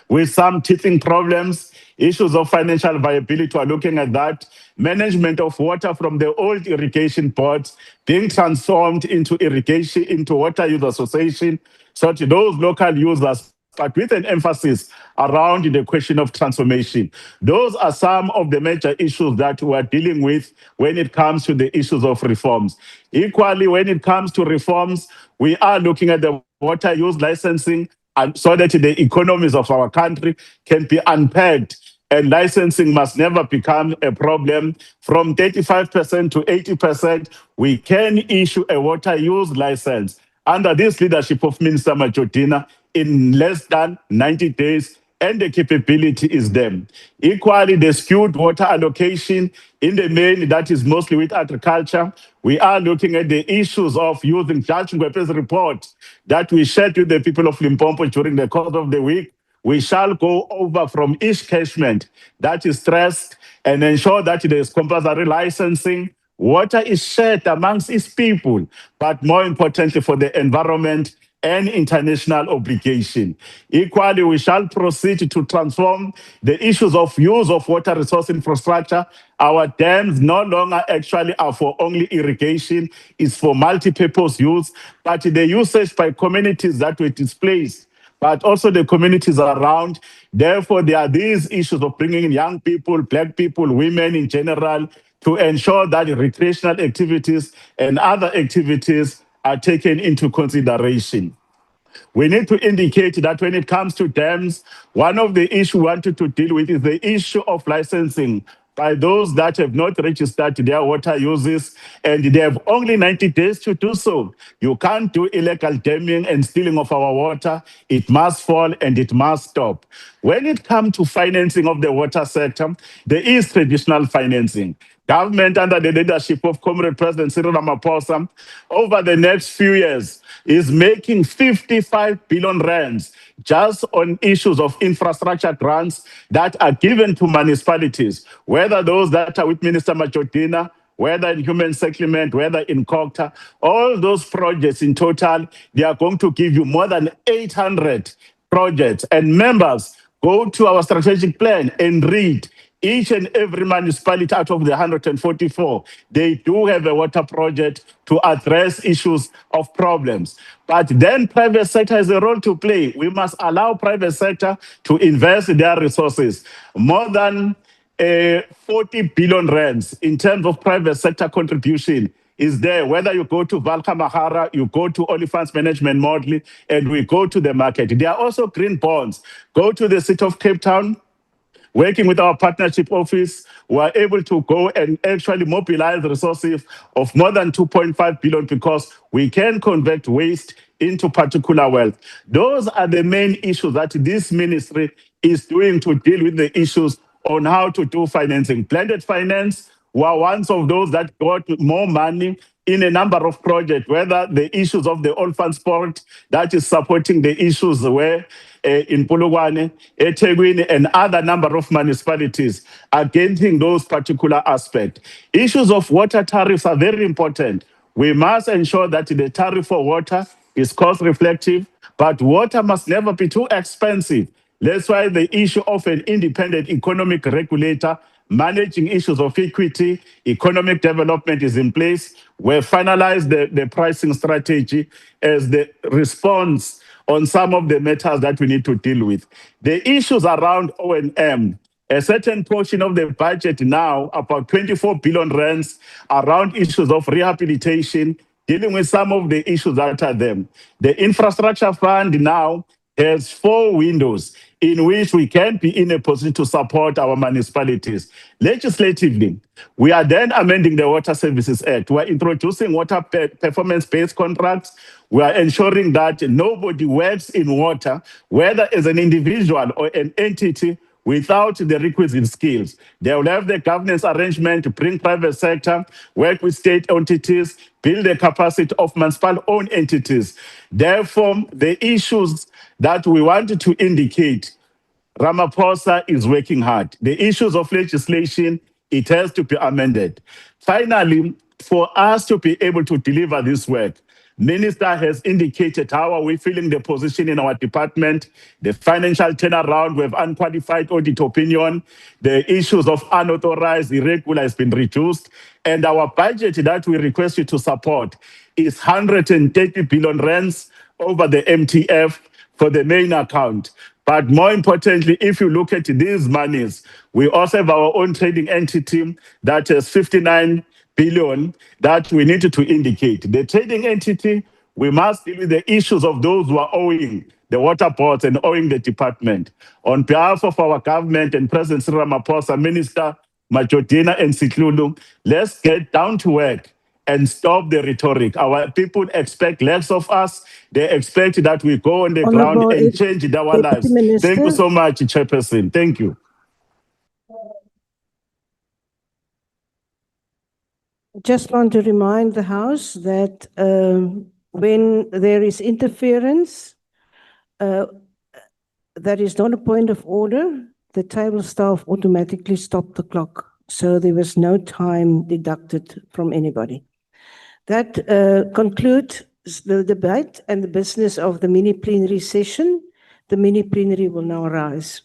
with some teething problems, issues of financial viability. We're looking at that. Management of water from the old irrigation boards being transformed into irrigation, into water use association, so to those local users, but with an emphasis around the question of transformation. Those are some of the major issues that we are dealing with when it comes to the issues of reforms. Equally, when it comes to reforms, we are looking at the water use licensing, and so that the economies of our country can be unpegged. And licensing must never become a problem. From 35% to 80%, we can issue a water use license. Under this leadership of Minister Majodina, in less than 90 days, and the capability is there. Equally, the skewed water allocation in the main, that is mostly with agriculture. We are looking at the issues of using Judge Ngwepe's report that we shared with the people of Limpopo during the course of the week. We shall go over from each catchment that is stressed and ensure that there is compulsory licensing. Water is shared amongst its people, but more importantly for the environment and international obligation. Equally, we shall proceed to transform the issues of use of water resource infrastructure. Our dams no longer actually are for only irrigation, it's for multi-purpose use, but the usage by communities that were displaced, but also the communities around. Therefore, there are these issues of bringing in young people, Black people, women in general, to ensure that recreational activities and other activities are taken into consideration. We need to indicate that when it comes to dams, one of the issues we wanted to deal with is the issue of licensing by those that have not registered their water uses, and they have only 90 days to do so. You can't do illegal damming and stealing of our water. It must fall and it must stop. When it comes to financing of the water sector, there is traditional financing. government under the leadership of Comrade President Cyril Ramaphosa over the next few years is making 55 billion rands just on issues of infrastructure grants that are given to municipalities, whether those that are with Minister Majotina, whether in human settlement, whether in COGTA, all those projects in total, they are going to give you more than 800 projects. And members, go to our strategic plan and read each and every municipality out of the 144. They do have a water project to address issues of problems. But then private sector has a role to play. We must allow private sector to invest their resources. More than 40 billion rands in terms of private sector contribution is there. Whether you go to Valka Mahara, you go to Olifants Management Model, and we go to the market. There are also green bonds. Go to the city of Cape Town, working with our partnership office, we are able to go and actually mobilize resources of more than 2.5 billion because we can convert waste into particular wealth. Those are the main issues that this ministry is doing to deal with the issues on how to do financing. Blended finance were one of those that got more money in a number of projects, whether the issues of the orphan sport that is supporting the issues where in Polokwane, eThekwini, and other number of municipalities are getting those particular aspects. Issues of water tariffs are very important. We must ensure that the tariff for water is cost reflective, but water must never be too expensive. That's why the issue of an independent economic regulator managing issues of equity, economic development is in place. We've finalized the pricing strategy as the response on some of the matters that we need to deal with. The issues around O&M, a certain portion of the budget now, about 24 billion rands, around issues of rehabilitation, dealing with some of the issues that are there. The infrastructure fund now has 4 windows in which we can be in a position to support our municipalities. Legislatively, we are then amending the Water Services Act. We are introducing water performance-based contracts. We are ensuring that nobody works in water, whether as an individual or an entity, without the requisite skills. They will have the governance arrangement to bring private sector, work with state entities, build the capacity of municipal-owned entities. Therefore, the issues that we wanted to indicate, Ramaphosa is working hard. The issues of legislation, it has to be amended. Finally, for us to be able to deliver this work, Minister has indicated how are we feeling the position in our department, the financial turnaround, we have unqualified audit opinion, the issues of unauthorized, irregular has been reduced, and our budget that we request you to support is 130 billion rands over the MTF for the main account. But more importantly, if you look at these monies, we also have our own trading entity that has 59 billion that we needed to indicate. The trading entity, we must deal with the issues of those who are owing the water boards and owing the department. On behalf of our government and President Cyril Ramaphosa, Minister Majotina and Sitlulu, let's get down to work and stop the rhetoric. Our people expect less of us. They expect that we go on the Honorable ground and change our Deputy lives. Minister. Thank you so much, Chairperson. Thank you. Just want to remind the House that when there is interference, that is not a point of order, the table staff automatically stop the clock. So there was no time deducted from anybody. That concludes the debate and the business of the mini plenary session. The mini plenary will now rise.